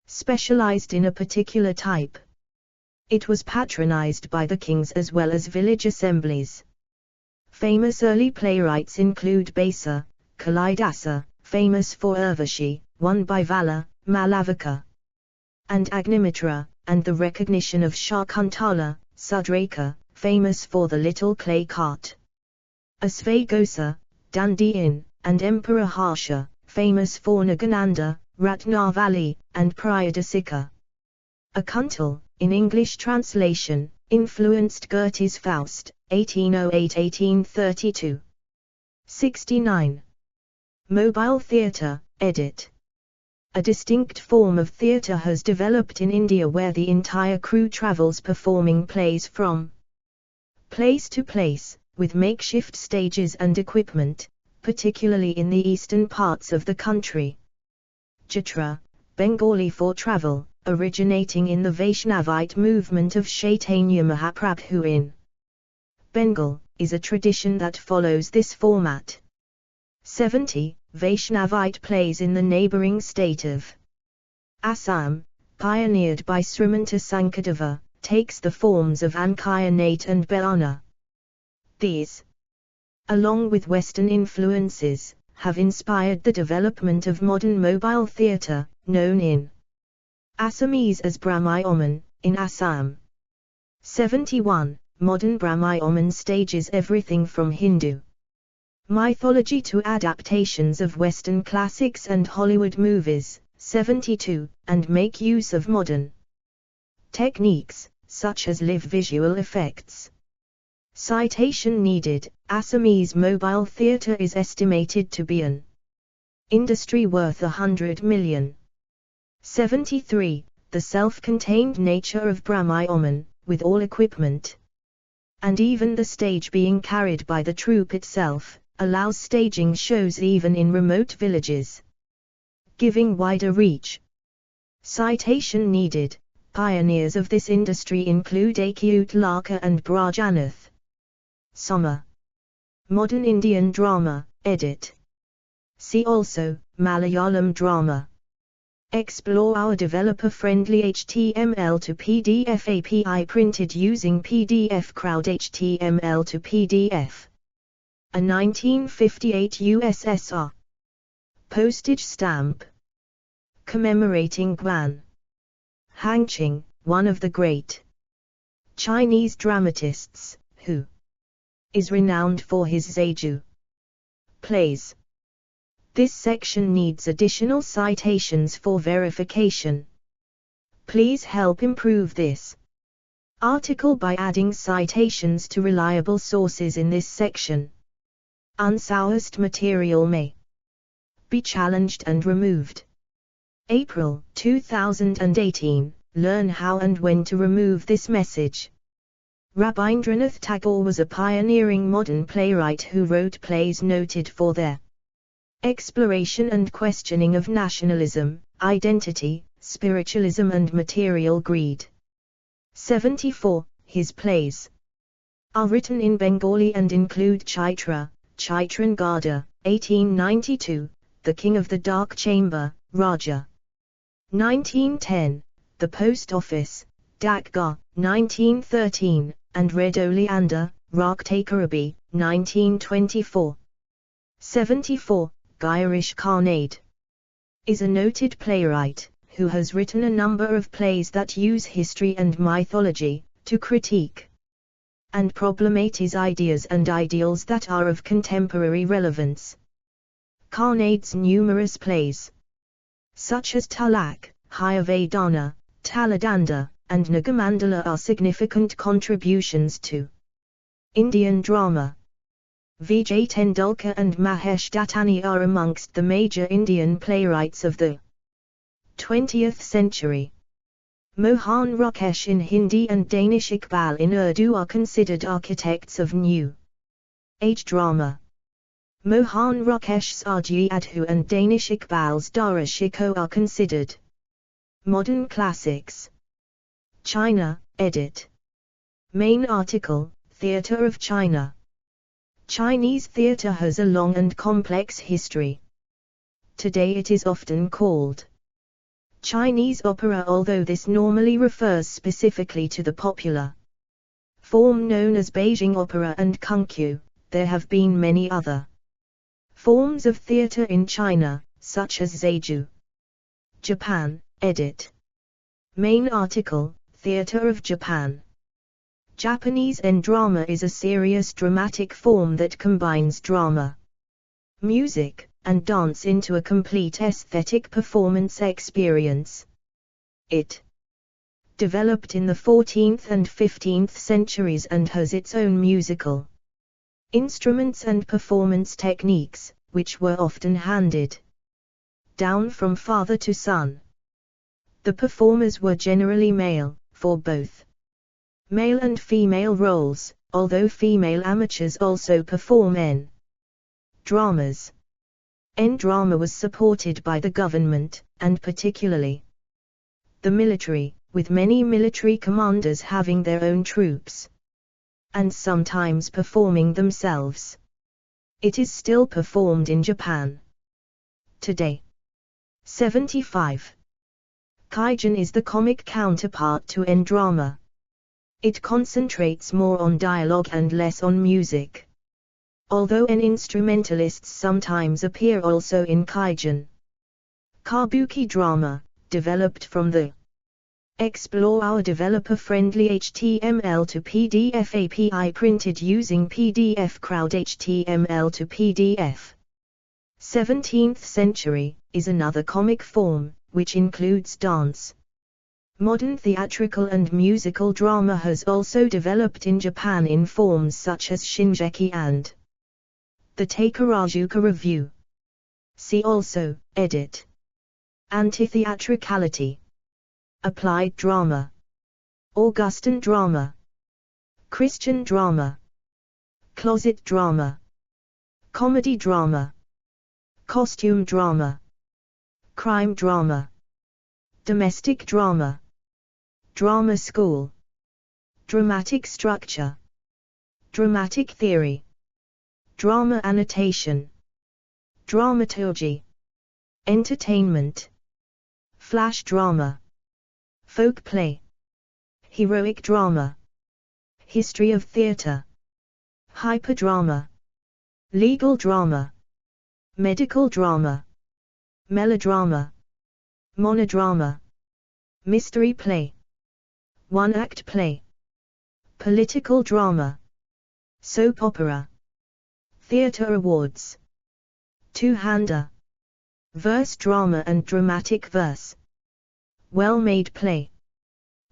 specialized in a particular type. It was patronized by the kings as well as village assemblies. Famous early playwrights include Basa, Kalidasa, famous for Urvashi, won by Vala, Malavika, and Agnimitra, and the recognition of Shakuntala, Sudraka, famous for the little clay cart. Asvagosa, Dandiyan, and Emperor Harsha, famous for Nagananda, Ratnavali, and Priyadasika. Akuntal, in English translation, influenced Goethe's Faust, 1808-1832. 69. Mobile theatre, edit. A distinct form of theatre has developed in India where the entire crew travels performing plays from place to place, with makeshift stages and equipment, particularly in the eastern parts of the country. Jatra, Bengali for travel, originating in the Vaishnavite movement of Chaitanya Mahaprabhu in Bengal, is a tradition that follows this format. 70. Vaishnavite plays in the neighbouring state of Assam, pioneered by Srimanta Sankadeva, takes the forms of Ankaya Nate and Beana. These, along with Western influences, have inspired the development of modern mobile theatre, known in Assamese as Brahmayoman, in Assam. 71. Modern Brahmayoman stages everything from Hindu mythology to adaptations of Western classics and Hollywood movies. 72. And make use of modern techniques, such as live visual effects. Citation needed. Assamese mobile theatre is estimated to be an industry worth 100 million. 73. The self-contained nature of Brahmayoman, with all equipment, and even the stage being carried by the troupe itself, allows staging shows even in remote villages, giving wider reach. Citation needed. Pioneers of this industry include Achyut Laka and Brajanath. Summer. Modern Indian drama, edit. See also, Malayalam drama. Explore our developer-friendly HTML to PDF API printed using PDF Crowd HTML to PDF. A 1958 USSR postage stamp commemorating Guan Hangqing, one of the great Chinese dramatists, who is renowned for his Zheju plays. This section needs additional citations for verification. Please help improve this article by adding citations to reliable sources in this section. Unsourced material may be challenged and removed. April 2018. Learn how and when to remove this message. Rabindranath Tagore was a pioneering modern playwright who wrote plays noted for their exploration and questioning of nationalism, identity, spiritualism and material greed. 74. His plays are written in Bengali and include Chaitra, Chitrangada, 1892, The King of the Dark Chamber, Raja. 1910, The Post Office, Dakgar, 1913, and Red Oleander, Raktakarabi, 1924. 74. Girish Karnade is a noted playwright, who has written a number of plays that use history and mythology, to critique and problematize ideas and ideals that are of contemporary relevance. Karnade's numerous plays, such as Talak, Hayavadana, Taladanda, and Nagamandala are significant contributions to Indian drama. Vijay Tendulkar and Mahesh Dattani are amongst the major Indian playwrights of the 20th century. Mohan Rakesh in Hindi and Danish Iqbal in Urdu are considered architects of new age drama. Mohan Rakesh's Arji Adhu and Danish Iqbal's Dara Shikoh are considered modern classics. China, edit. Main article, Theatre of China. Chinese theatre has a long and complex history. Today it is often called Chinese opera, although this normally refers specifically to the popular form known as Beijing opera and Kungfu, there have been many other forms of theater in China, such as Zeiju. Japan, edit. Main article, Theater of Japan. Japanese en-drama is a serious dramatic form that combines drama, music, and dance into a complete aesthetic performance experience. It developed in the 14th and 15th centuries and has its own musical instruments and performance techniques, which were often handed down from father to son. The performers were generally male, for both male and female roles, although female amateurs also perform en-dramas. En-drama was supported by the government, and particularly the military, with many military commanders having their own troops, and sometimes performing themselves. It is still performed in Japan today. 75. Kaijin is the comic counterpart to en-drama. It concentrates more on dialogue and less on music, although instrumentalists sometimes appear also in Kaijin. Kabuki drama, developed from the Explore our developer-friendly HTML to PDF API printed using PDF Crowd HTML to PDF. 17th century, is another comic form, which includes dance. Modern theatrical and musical drama has also developed in Japan in forms such as Shinjeki and the Takarazuka Review. See also, edit. Anti-theatricality. Applied drama. Augustan drama. Christian drama. Closet drama. Comedy drama. Costume drama. Crime drama. Domestic drama. Drama school. Dramatic structure. Dramatic theory. Drama annotation. Dramaturgy. Entertainment. Flash drama. Folk play. Heroic drama. History of theater. Hyperdrama. Legal drama. Medical drama. Melodrama. Monodrama. Mystery play. One-act play. Political drama. Soap opera. Theatre awards. Two-hander. Verse drama and dramatic verse. Well-made play.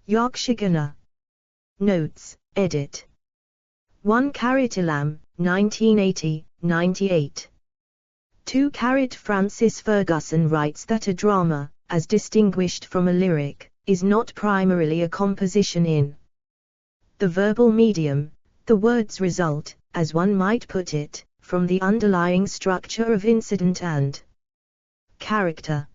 Yakshagana. Notes, edit. 1 Ilam, 1980, 98. 2 Francis Ferguson writes that a drama, as distinguished from a lyric, is not primarily a composition in the verbal medium. The words result, as one might put it, from the underlying structure of incident and character.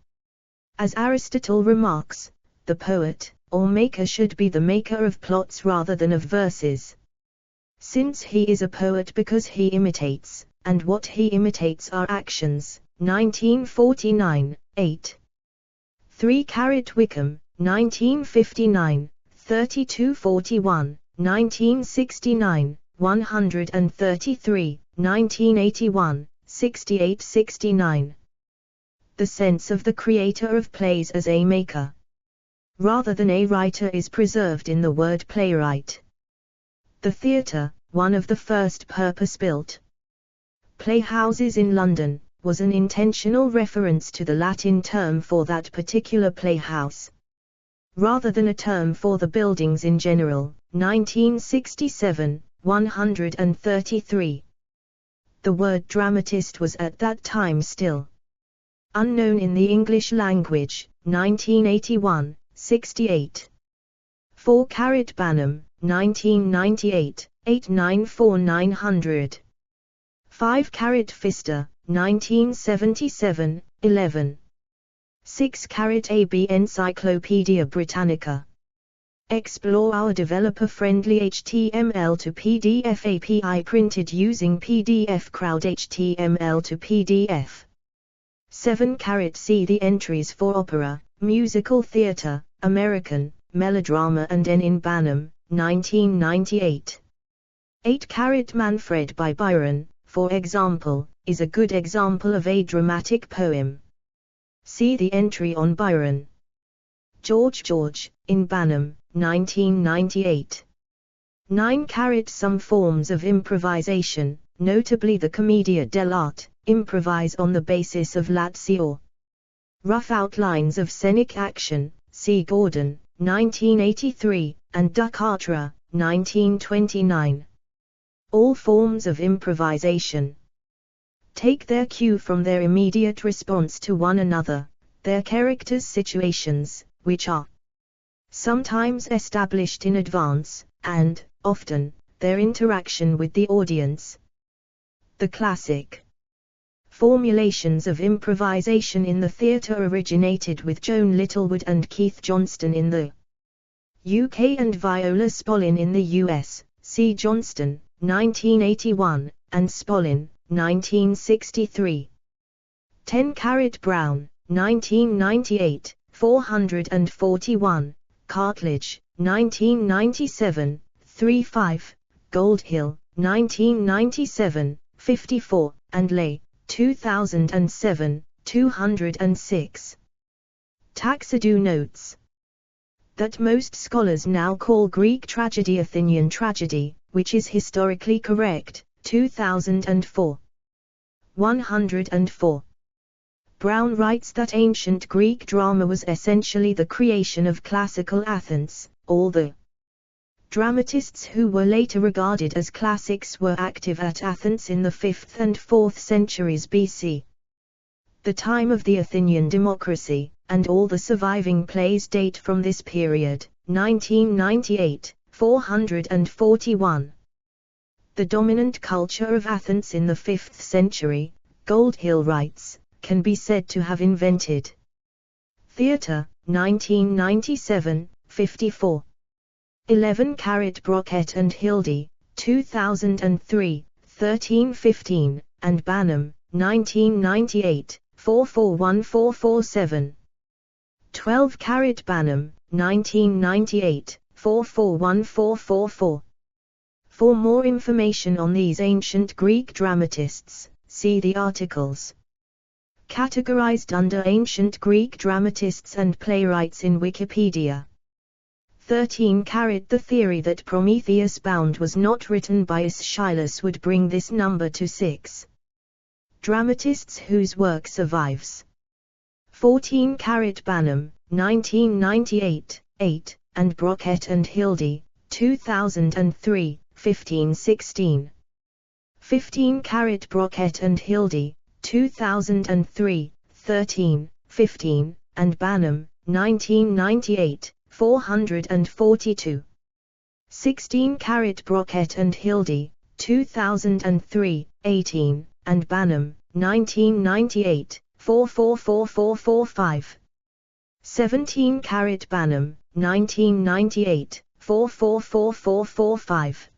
As Aristotle remarks, the poet, or maker should be the maker of plots rather than of verses. Since he is a poet because he imitates, and what he imitates are actions. 1949, 8. 3 Wickham, 1959, 3241, 1969, 133, 1981, 68-69. The sense of the creator of plays as a maker, rather than a writer, is preserved in the word playwright. The theatre, one of the first purpose-built playhouses in London, was an intentional reference to the Latin term for that particular playhouse, rather than a term for the buildings in general. 1967, 133. The word dramatist was at that time still unknown in the English language. 1981, 68. 4 Banham, 1998, 894900. 5 Pfister, 1977, 11. 6 AB Encyclopedia Britannica. Explore our developer-friendly HTML to PDF API printed using PDF Crowd HTML to PDF. 7 See the entries for opera, musical theatre, American, melodrama and in Banham, 1998. 8 Manfred by Byron, for example, is a good example of a dramatic poem. See the entry on Byron. George, in Banham, 1998. 9 Some forms of improvisation, notably the commedia dell'arte, improvise on the basis of lazzi or rough outlines of scenic action, see Gordon, 1983, and Ducatra, 1929. All forms of improvisation take their cue from their immediate response to one another, their characters' situations, which are sometimes established in advance, and, often, their interaction with the audience. The classic formulations of improvisation in the theatre originated with Joan Littlewood and Keith Johnston in the UK and Viola Spolin in the US, see Johnston, 1981, and Spolin, 1963. 10 Brown, 1998, 441, Cartledge, 1997, 35, Goldhill, 1997, 54, and Lay, 2007, 206. Taxidou notes that most scholars now call Greek tragedy Athenian tragedy, which is historically correct, 2004. 104. Brown writes that ancient Greek drama was essentially the creation of classical Athens. All the dramatists who were later regarded as classics were active at Athens in the 5th and 4th centuries BC. The time of the Athenian democracy, and all the surviving plays date from this period, 1998, 441. The dominant culture of Athens in the 5th century, Goldhill writes, can be said to have invented theatre, 1997, 54. 11 Brockett and Hildy, 2003, 1315, and Banham, 1998, 441447. 12 Banham, 1998, 441444. For more information on these ancient Greek dramatists, see the articles categorized under Ancient Greek dramatists and playwrights in Wikipedia. 13 The theory that Prometheus Bound was not written by Aeschylus would bring this number to 6 dramatists whose work survives. 14 Banham, 1998, 8, and Brockett and Hildy, 2003, 1516. 15 Brockett and Hildy, 2003, 13, 15, and Banham, 1998, 442. 16 Brockett and Hildy, 2003, 18, and Banham, 1998, 444445. 17 Banham, 1998, 444445.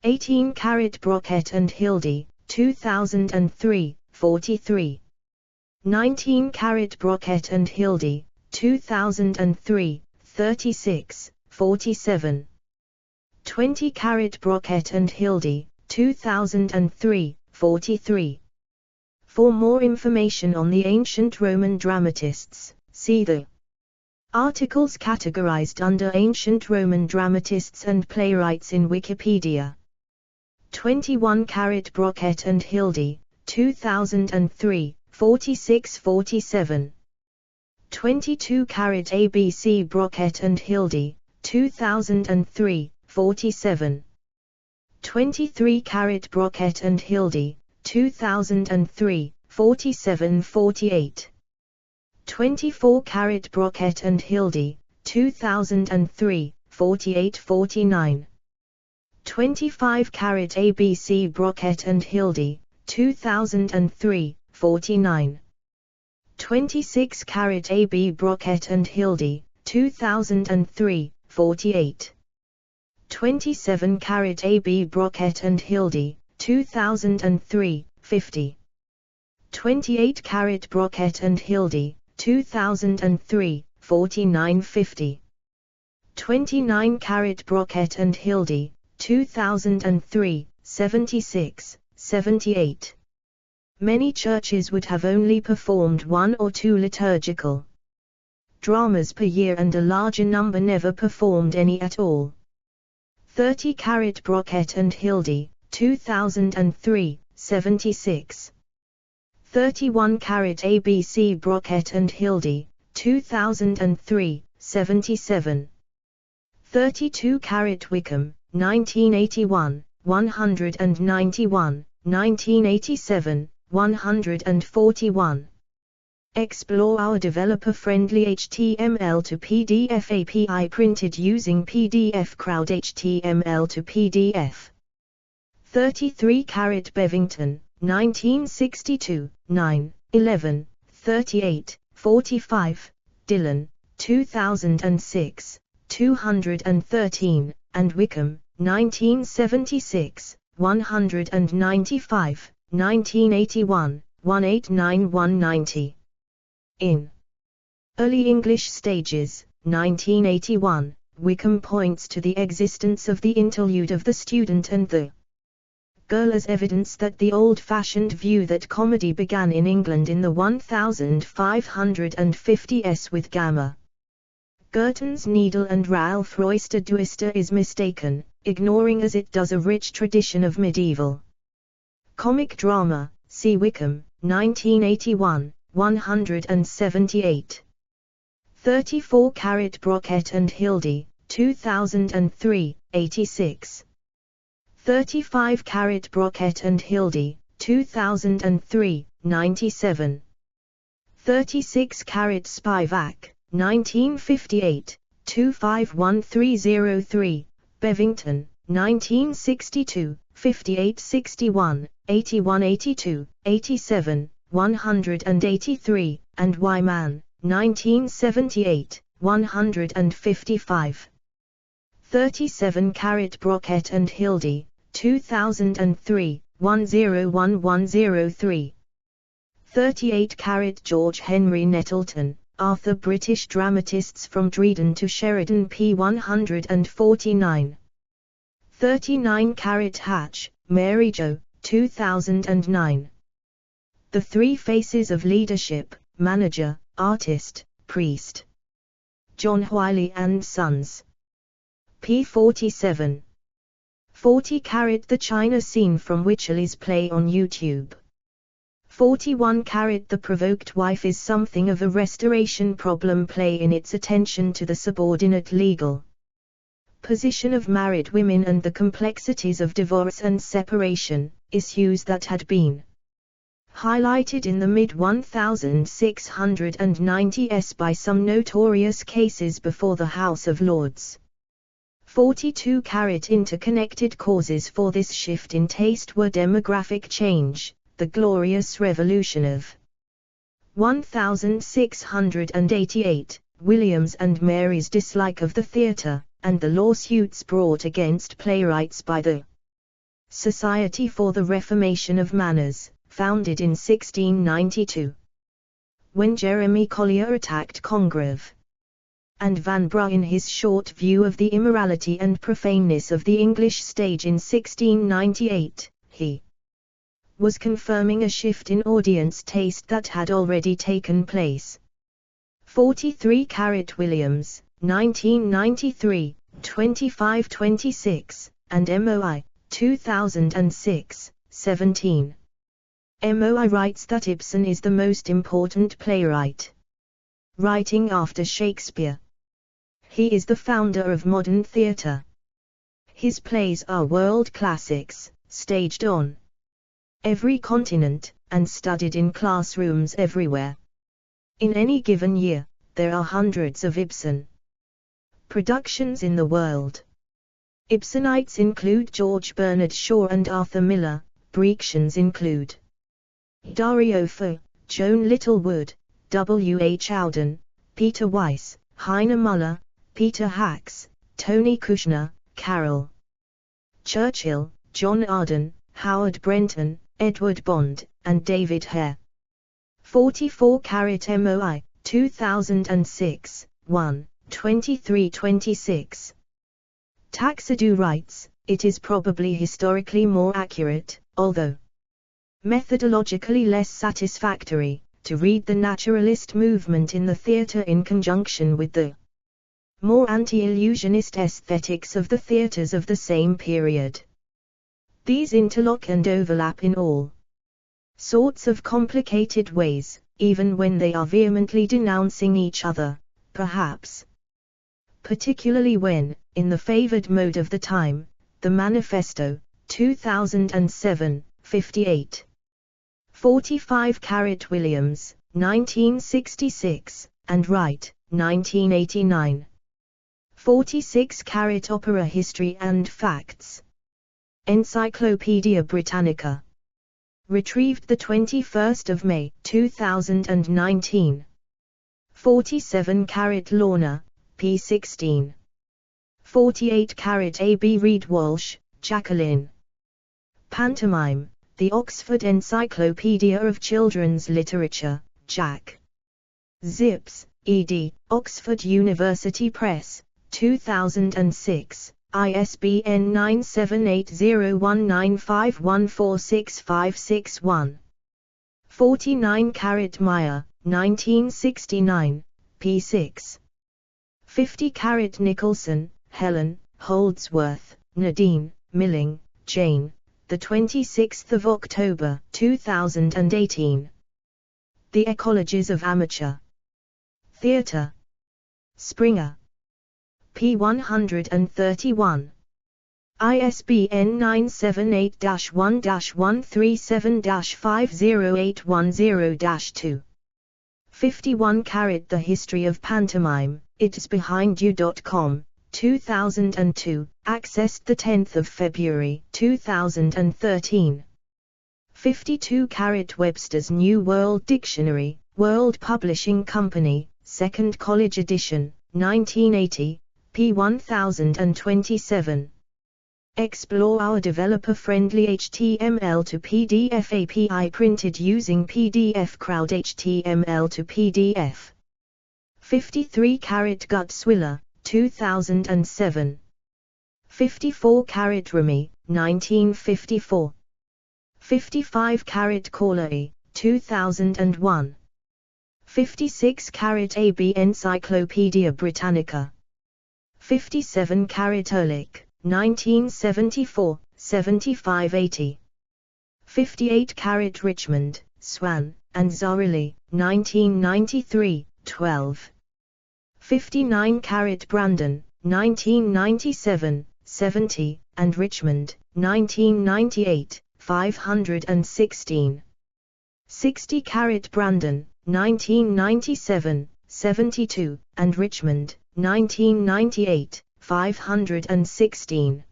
18 Brockett and Hildy, 2003, 43. 19 Brockett and Hildy, 2003, 36, 47. 20 Brockett and Hildy, 2003, 43. For more information on the ancient Roman dramatists, see the articles categorized under Ancient Roman dramatists and playwrights in Wikipedia. 21 Brockett and Hildy, 2003, 46-47. 22 ABC Brockett and Hildy, 2003, 47. 23 Brockett and Hildy, 2003, 47-48. 24 Brockett and Hildy, 2003, 48-49. 25 ABC Brockett and Hildy, 2003, 49. 26 AB Brockett and Hildy, 2003, 48. 27 AB Brockett and Hildy, 2003, 50. 28 Brockett and Hildy, 2003, 49-50. 29 Brockett and Hildy, 2003, 76, 78. Many churches would have only performed 1 or 2 liturgical dramas per year, and a larger number never performed any at all. 30 Brockett and Hildy, 2003, 76. 31 ABC Brockett and Hildy, 2003, 77. 32 Wickham, 1981, 191, 1987, 141. Explore our developer-friendly HTML to PDF API printed using PDF Crowd HTML to PDF. 33 Bevington, 1962, 9, 11, 38, 45, Dillon, 2006, 213, and Wickham, 1976, 195, 1981, 189, 190. In Early English Stages, 1981, Wickham points to the existence of the interlude of the student and the girl as evidence that the old-fashioned view that comedy began in England in the 1550s with Gamma Gurton's Needle and Ralph Royster Doister is mistaken, ignoring as it does a rich tradition of medieval comic drama. See Wickham, 1981, 178. 34 Brockett and Hildy, 2003, 86. 35 Brockett and Hildy, 2003, 97. 36 Spivak, 1958, 251303, Bevington, 1962, 5861, 8182, 87, 183, and Wyman, 1978, 155. 37 Brockett and Hildy, 2003, 101103. 38 George Henry Nettleton, Arthur British Dramatists from Dryden to Sheridan p. 149. 39 Hatch, Mary Jo, 2009. The Three Faces of Leadership, Manager, Artist, Priest. John Wiley and Sons. p. 47. 40 The China Scene from Wycherley's play on YouTube. 41 The Provoked Wife is something of a restoration problem play in its attention to the subordinate legal position of married women and the complexities of divorce and separation, issues that had been highlighted in the mid-1690s by some notorious cases before the House of Lords. 42 Interconnected causes for this shift in taste were demographic change, the Glorious Revolution of 1688, William's and Mary's dislike of the theatre, and the lawsuits brought against playwrights by the Society for the Reformation of Manners, founded in 1692. When Jeremy Collier attacked Congreve and Vanbrugh in his short view of the immorality and profaneness of the English stage in 1698, he was confirming a shift in audience taste that had already taken place. 43 Williams, 1993, 2526, and MOI, 2006, 17. MOI writes that Ibsen is the most important playwright, writing after Shakespeare. He is the founder of modern theatre. His plays are world classics, staged on every continent, and studied in classrooms everywhere. In any given year, there are hundreds of Ibsen productions in the world. Ibsenites include George Bernard Shaw and Arthur Miller, Breaksians include Dario Fo, Joan Littlewood, W. H. Auden, Peter Weiss, Heine Muller, Peter Hacks, Tony Kushner, Carol Churchill, John Arden, Howard Brenton, Edward Bond, and David Hare. 44 MOI, 2006, 1, 2326. Taxadu writes, it is probably historically more accurate, although methodologically less satisfactory, to read the naturalist movement in the theatre in conjunction with the more anti-illusionist aesthetics of the theatres of the same period. These interlock and overlap in all sorts of complicated ways, even when they are vehemently denouncing each other, perhaps particularly when, in the favored mode of the time, the Manifesto, 2007, 58. 45 Williams, 1966, and Wright, 1989. 46 Opera History and Facts. Encyclopedia Britannica. Retrieved 21 May, 2019. 47 Lorna, p16. 48 A.B. Reed Walsh, Jacqueline. Pantomime, The Oxford Encyclopedia of Children's Literature, Jack. Zips, ed., Oxford University Press, 2006, ISBN 9780195146561. 49 Meyer, 1969, p6. 50 Nicholson, Helen, Holdsworth, Nadine, Milling, Jane, the 26th of October, 2018. The Ecologies of Amateur Theatre. Springer. p. 131. ISBN 978-1-137-50810-2. 51 The History of Pantomime, itsbehindyu.com, 2002, accessed 10 February 2013. 52 Webster's New World Dictionary, World Publishing Company, 2nd College Edition, 1980, p. 1027. Explore our developer-friendly HTML to PDF API printed using PDF Crowd HTML to PDF. 53 Gutzwiller, 2007. 54 Remy, 1954. 55 Corley, 2001. 56 AB Encyclopedia Britannica. 57 Ehrlich, 1974, 7580. 58 Richmond, Swan, and Zarrilli, 1993, 12. 59 Brandon, 1997, 70, and Richmond, 1998, 516. 60 Brandon, 1997, 72, and Richmond, 1998, 516.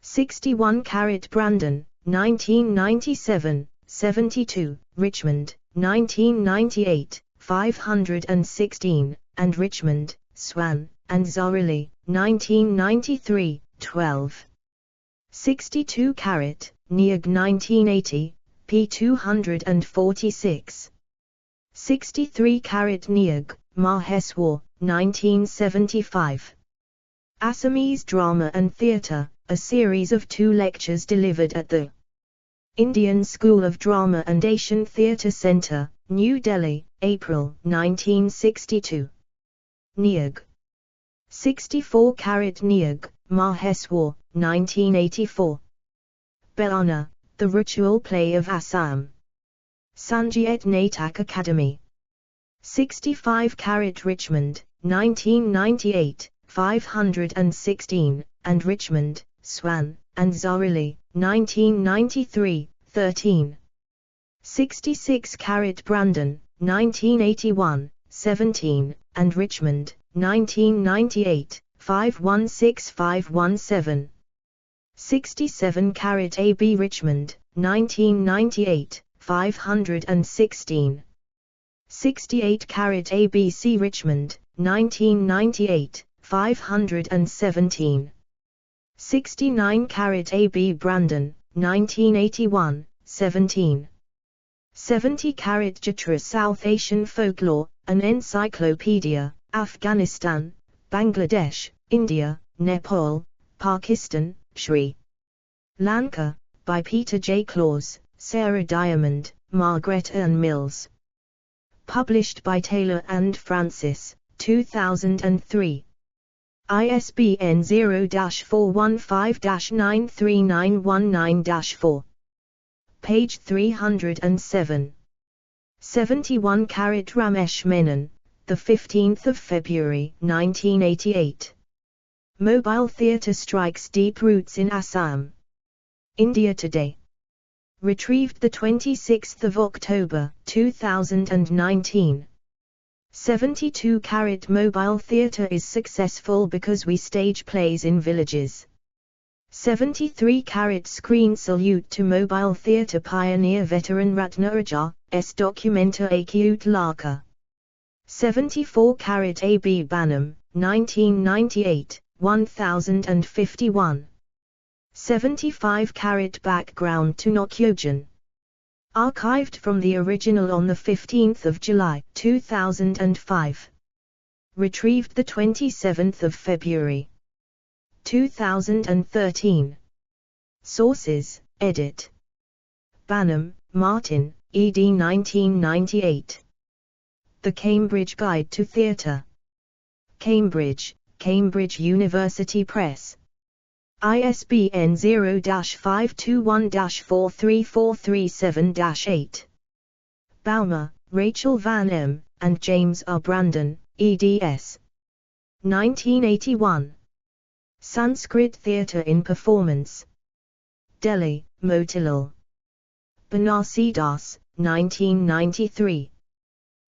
61 Brandon, 1997, 72, Richmond, 1998, 516, and Richmond, Swan, and Zarrilli, 1993, 12. 62 Neag 1980, p. 246. 63 Neag, Maheswar, 1975. Assamese Drama and Theatre, a series of 2 lectures delivered at the Indian School of Drama and Asian Theatre Centre, New Delhi, April 1962. Neag. 64 Neag, Maheswar, 1984. Beana, The Ritual Play of Assam. Sanjit Natak Academy. 65 Richmond, 1998, 516, and Richmond, Swan, and Zarrilli, 1993, 13. 66 Brandon, 1981, 17, and Richmond, 1998, 516517. 67 AB Richmond, 1998, 516. 68 ABC Richmond, 1998, 517. 69 AB Brandon, 1981, 17. 70 Jatra South Asian Folklore, an Encyclopedia, Afghanistan, Bangladesh, India, Nepal, Pakistan, Sri Lanka, by Peter J. Claus, Sarah Diamond, Margaret Ann Mills. Published by Taylor and Francis, 2003. ISBN 0-415-93919-4. Page 307. 71 Ramesh Menon, the 15th of February 1988. Mobile theatre strikes deep roots in Assam. India Today. Retrieved the 26th of October 2019. 72 Mobile theatre is successful because we stage plays in villages. 73 Screen salute to mobile theatre pioneer veteran Ratnaraja, S. Documenta Acute Laka. 74 A. B. Banham, 1998, 1051. 75 Background to Nokyogen. Archived from the original on 15 July 2005. Retrieved 27 February 2013. Sources, edit. Banham, Martin, ed. 1998. The Cambridge Guide to Theatre. Cambridge, Cambridge University Press. ISBN 0-521-43437-8. Baumer, Rachel Van M., and James R. Brandon, eds. 1981. Sanskrit Theatre in Performance. Delhi, Motilal. Banarsidas, 1993.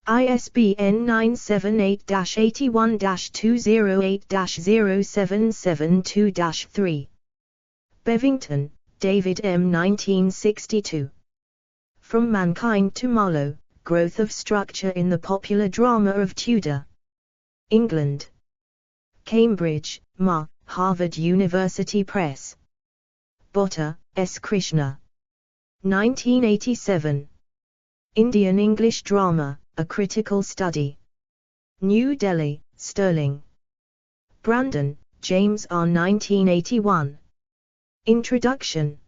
ISBN 978-81-208-0772-3. Bevington, David M. 1962. From Mankind to Marlowe, Growth of Structure in the Popular Drama of Tudor England. Cambridge, Ma, Harvard University Press. Botta, S. Krishna. 1987. Indian English Drama, A Critical Study. New Delhi, Sterling. Brandon, James R. 1981. Introduction.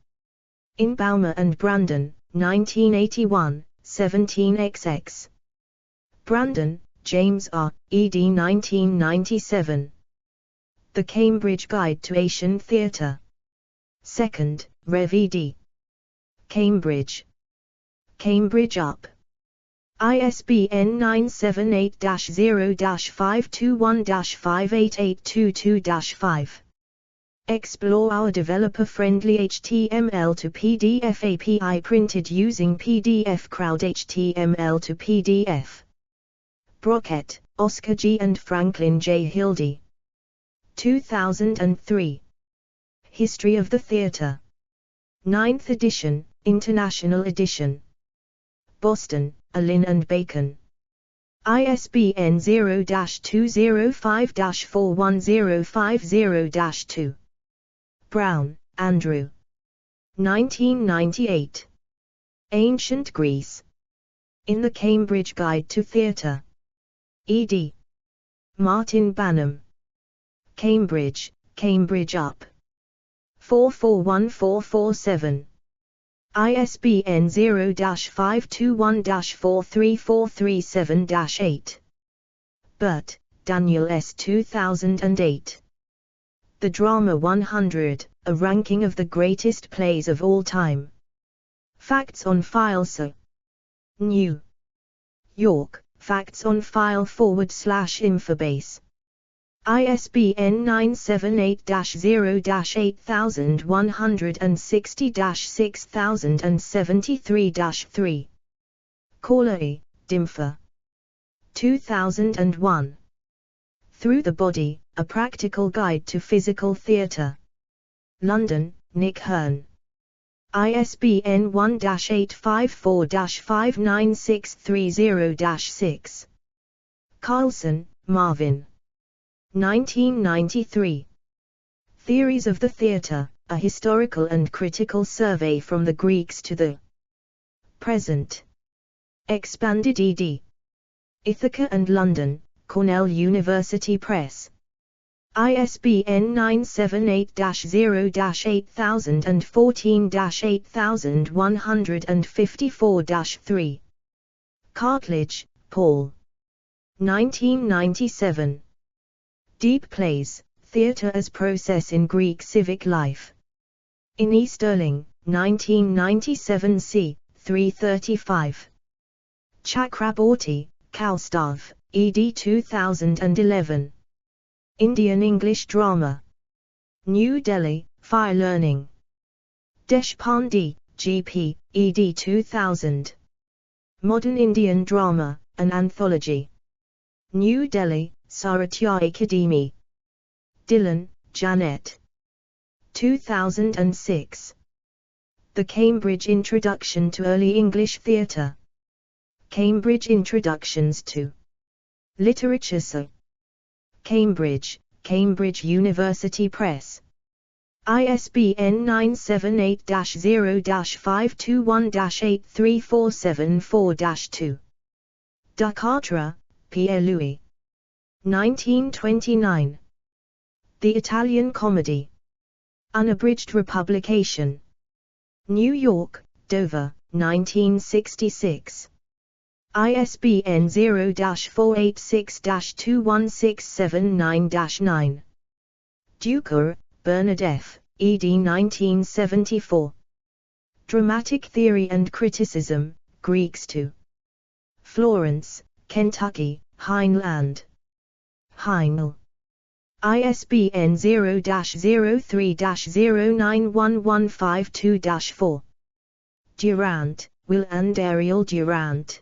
In Baumer and Brandon, 1981, 17xx. Brandon, James R., ed. 1997. The Cambridge Guide to Asian Theatre. 2nd, Rev. ed. Cambridge. Cambridge UP. ISBN 978-0-521-58822-5. Explore our developer-friendly HTML to PDF API printed using PDF Crowd HTML to PDF. Brockett, Oscar G. and Franklin J. Hildy. 2003. History of the Theatre. 9th edition, International edition. Boston, Allin and Bacon. ISBN 0-205-41050-2. Brown, Andrew. 1998. Ancient Greece. In the Cambridge Guide to Theatre. ed. Martin Banham. Cambridge, Cambridge UP. 441447. ISBN 0-521-43437-8. Burt, Daniel S. 2008. The Drama 100, a ranking of the greatest plays of all time. Facts on File. So. New York, Facts on File /Infobase. ISBN 978-0-8160-6073-3. Corley, Dimfer. 2001. Through the Body, A Practical Guide to Physical Theatre. London, Nick Hearn. ISBN 1-854-59630-6. Carlson, Marvin. 1993. Theories of the Theatre, A Historical and Critical Survey from the Greeks to the Present. Expanded ed. Ithaca and London, Cornell University Press. ISBN 978-0-8014-8154-3. Cartledge, Paul. 1997. Deep Plays, Theatre as Process in Greek Civic Life. In E. Sterling, 1997 c. 335. Chakraborty, Kaustav, ed. 2011. Indian English Drama. New Delhi, Fire Learning. Deshpande, G.P., ed. 2000. Modern Indian Drama, an Anthology. New Delhi, Saratya Akademi. Dillon, Janet. 2006. The Cambridge Introduction to Early English Theatre. Cambridge Introductions to Literature. So. Cambridge, Cambridge University Press. ISBN 978-0-521-83474-2. Ducatra, Pierre Louis. 1929. The Italian Comedy. Unabridged Republication. New York, Dover, 1966. ISBN 0-486-21679-9. Duker, Bernadette, ed. 1974. Dramatic Theory and Criticism, Greeks 2. Florence, Kentucky, Heinland. Heinl. ISBN 0-03-091152-4. Durant, Will and Ariel Durant.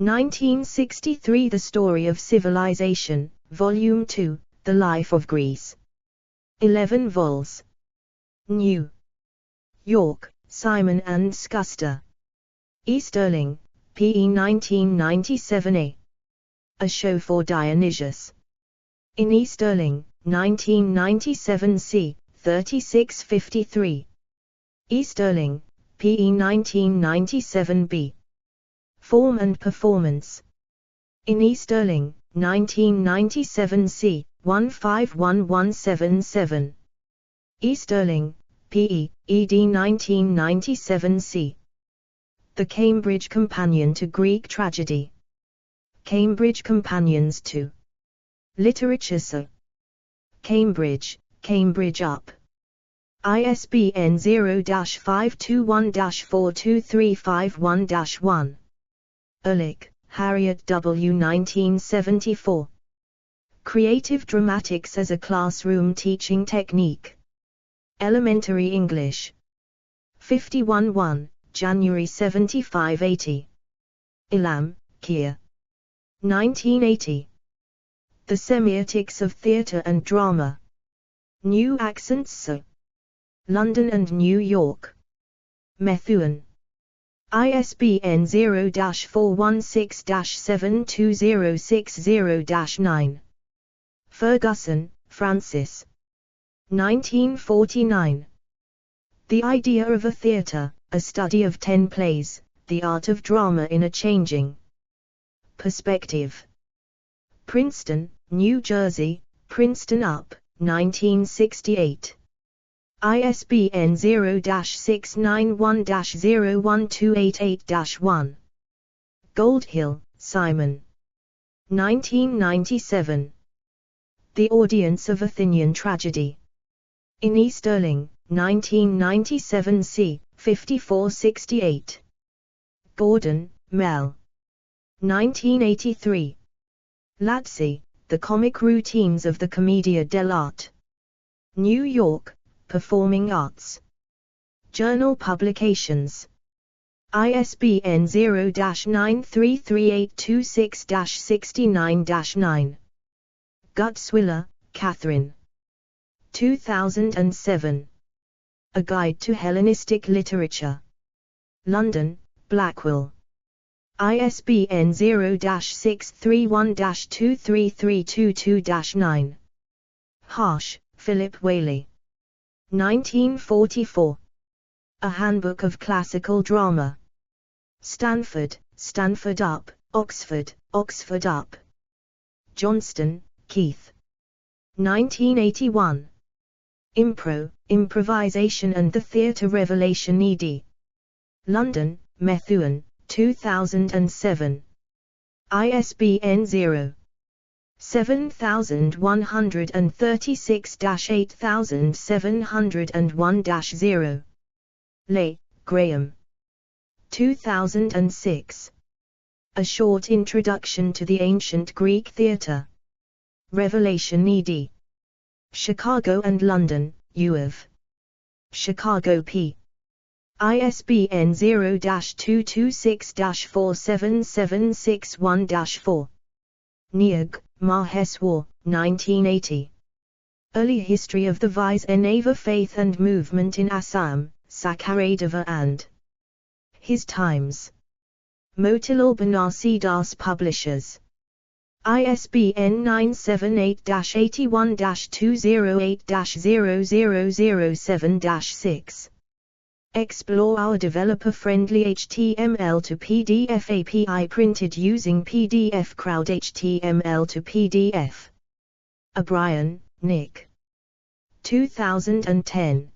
1963. The Story of Civilization, Volume 2, The Life of Greece. 11 vols. New York, Simon and Schuster. E. Sterling, P.E. 1997a. A Show for Dionysius. In E. Sterling, 1997 c. 3653. E. Sterling, P.E. 1997b. Form and Performance. In E. Sterling, 1997 c. 151177. E. Sterling, P.E., ed. 1997 c. The Cambridge Companion to Greek Tragedy. Cambridge Companions to Literature. So. Cambridge, Cambridge Up. ISBN 0-521-42351-1. Ehrlich, Harriet W. 1974. Creative Dramatics as a Classroom Teaching Technique. Elementary English. 51-1, January 75-80. Ilam, Keir. 1980. The Semiotics of Theatre and Drama. New Accents. So. London and New York. Methuen. ISBN 0-416-72060-9. Ferguson, Francis. 1949. The Idea of a Theatre, a Study of 10 Plays, The Art of Drama in a Changing Perspective. Princeton, New Jersey, Princeton Up, 1968. ISBN 0-691-01288-1. Goldhill, Simon. 1997. The Audience of Athenian Tragedy. In E. Sterling, 1997 c. 5468. Gordon, Mel. 1983. Lazzi, The Comic Routines of the Commedia dell'arte. New York, Performing Arts Journal Publications. ISBN 0-93386-69-9. Gutzwiller, Catherine. 2007. A Guide to Hellenistic Literature. London, Blackwell. ISBN 0-631-23322-9. Harsh, Philip Whaley. 1944. A Handbook of Classical Drama. Stanford, Stanford Up, Oxford, Oxford Up. Johnston, Keith. 1981. Impro, Improvisation and the Theatre Revelation ed. London, Methuen, 2007. ISBN 0-7136-8701-0. Lay, Graham. 2006. A Short Introduction to the Ancient Greek Theatre. Revelation ed. Chicago and London, U of Chicago P. ISBN 0-226-47761-4. Neag, Maheswar, 1980. Early History of the Vaishnava Faith and Movement in Assam, Sakaradeva and His Times. Motilal Banarsidass Publishers. ISBN 978-81-208-0007-6. Explore our developer-friendly HTML to PDF API printed using PDF Crowd HTML to PDF. O'Brien, Nick. 2010.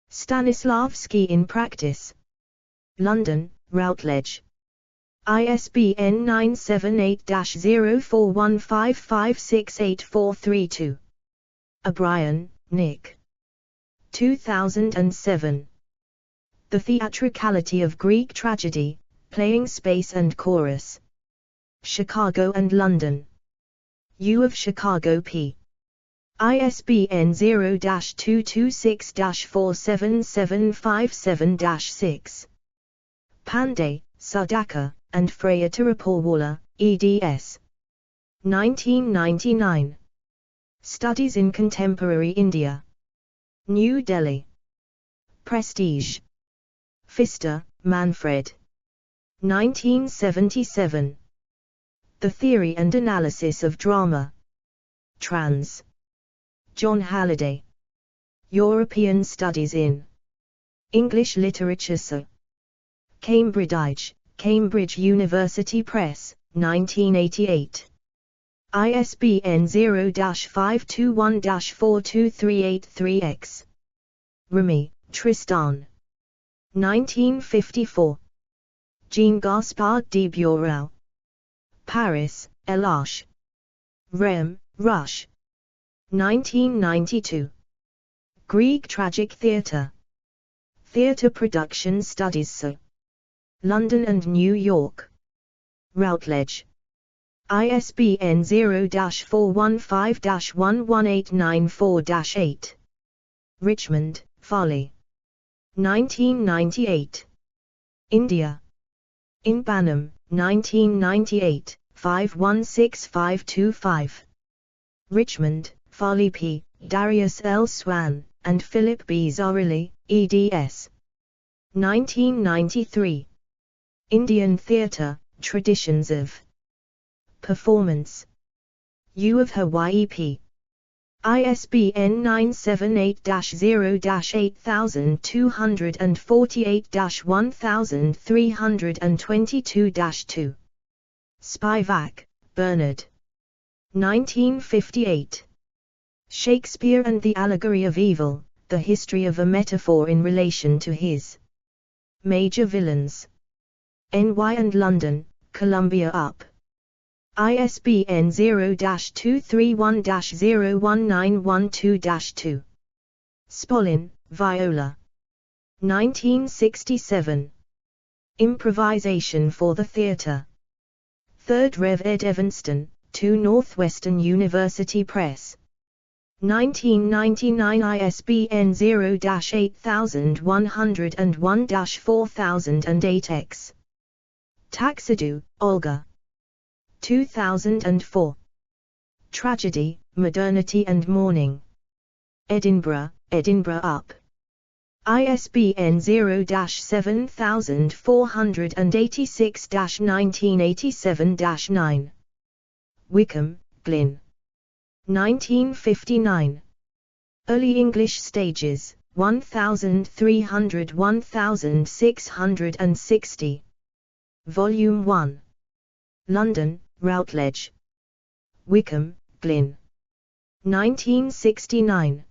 Stanislavski in Practice. London, Routledge. ISBN 978-0415568432. O'Brien, Nick. 2007. The Theatricality of Greek Tragedy, Playing Space and Chorus. Chicago and London. U of Chicago P. ISBN 0-226-47757-6. Pandey, Sudhakar, and Freya Tirupalwala, eds. 1999. Studies in Contemporary India. New Delhi. Prestige. Pfister, Manfred. 1977. The Theory and Analysis of Drama. Trans. John Halliday. European Studies in English Literature. So. Cambridge, Cambridge University Press, 1988. ISBN 0-521-42383-X. Remy, Tristan. 1954. Jean-Gaspard de Bureau. Paris, Elache. Rem, Rush. 1992. Greek Tragic Theatre. Theatre Production Studies. So. London and New York. Routledge. ISBN 0-415-11894-8. Richmond, Farley. 1998. India. In Banham, 1998, 516525. Richmond, Farley P., Darius L. Swan, and Philip B. Zarrilli, eds. 1993. Indian Theatre, Traditions of Performance. U of Hawaii P. ISBN 978-0-8248-1322-2. Spivak, Bernard. 1958. Shakespeare and the Allegory of Evil, The History of a Metaphor in Relation to His Major Villains. NY and London, Columbia Up. ISBN 0-231-01912-2. Spolin, Viola. 1967. Improvisation for the Theatre. 3rd Rev. Ed Evanston, 2 Northwestern University Press. 1999. ISBN 0-8101-4008-X. Taxidou, Olga. 2004. Tragedy, Modernity and Mourning. Edinburgh, Edinburgh Up. ISBN 0-7486-1987-9. Wickham, Glyn. 1959. Early English Stages, 1300-1660. Volume 1. London, Routledge. Wickham, Glyn. 1969.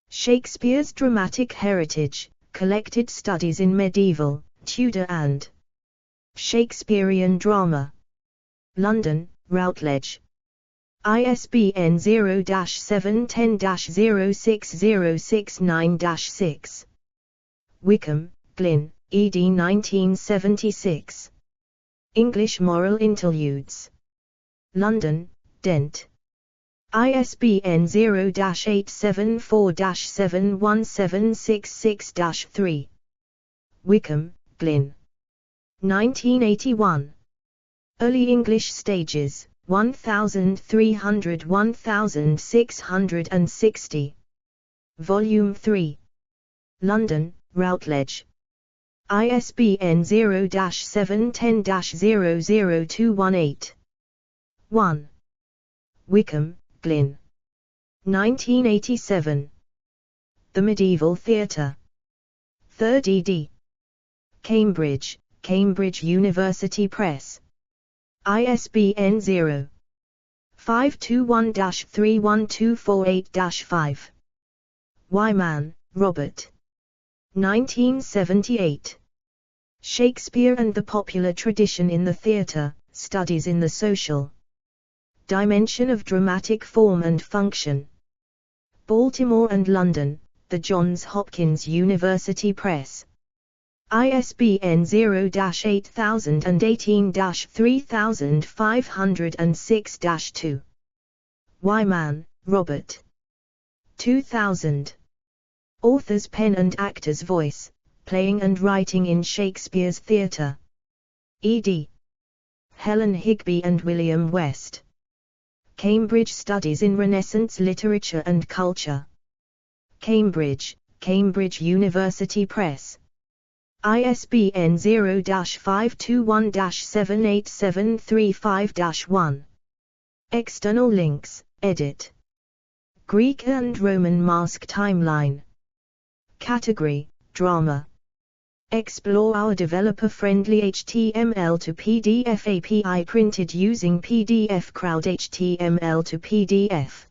Shakespeare's Dramatic Heritage, Collected Studies in Medieval, Tudor and Shakespearean Drama. London, Routledge. ISBN 0-710-06069-6. Wickham, Glyn, ed. 1976. English Moral Interludes. London, Dent. ISBN 0-874-71766-3. Wickham, Glyn. 1981. Early English Stages, 1300-1660. Volume 3. London, Routledge. ISBN 0-710-00218. 1. Wickham, Glyn. 1987. The Medieval Theatre. 3rd ed. Cambridge, Cambridge University Press. ISBN 0-521-31248-5. Wyman, Robert. 1978. Shakespeare and the Popular Tradition in the Theatre, Studies in the Social Dimension of Dramatic Form and Function. Baltimore and London, the Johns Hopkins University Press. ISBN 0-8018-3506-2. Wyman, Robert. 2000. Author's Pen and Actor's Voice, Playing and Writing in Shakespeare's Theatre. ed. Helen Higby and William West. Cambridge Studies in Renaissance Literature and Culture. Cambridge, Cambridge University Press. ISBN 0-521-78735-1. External links, edit. Greek and Roman Mask Timeline. Category, Drama. Explore our developer-friendly HTML to PDF API printed using PDF Crowd HTML to PDF.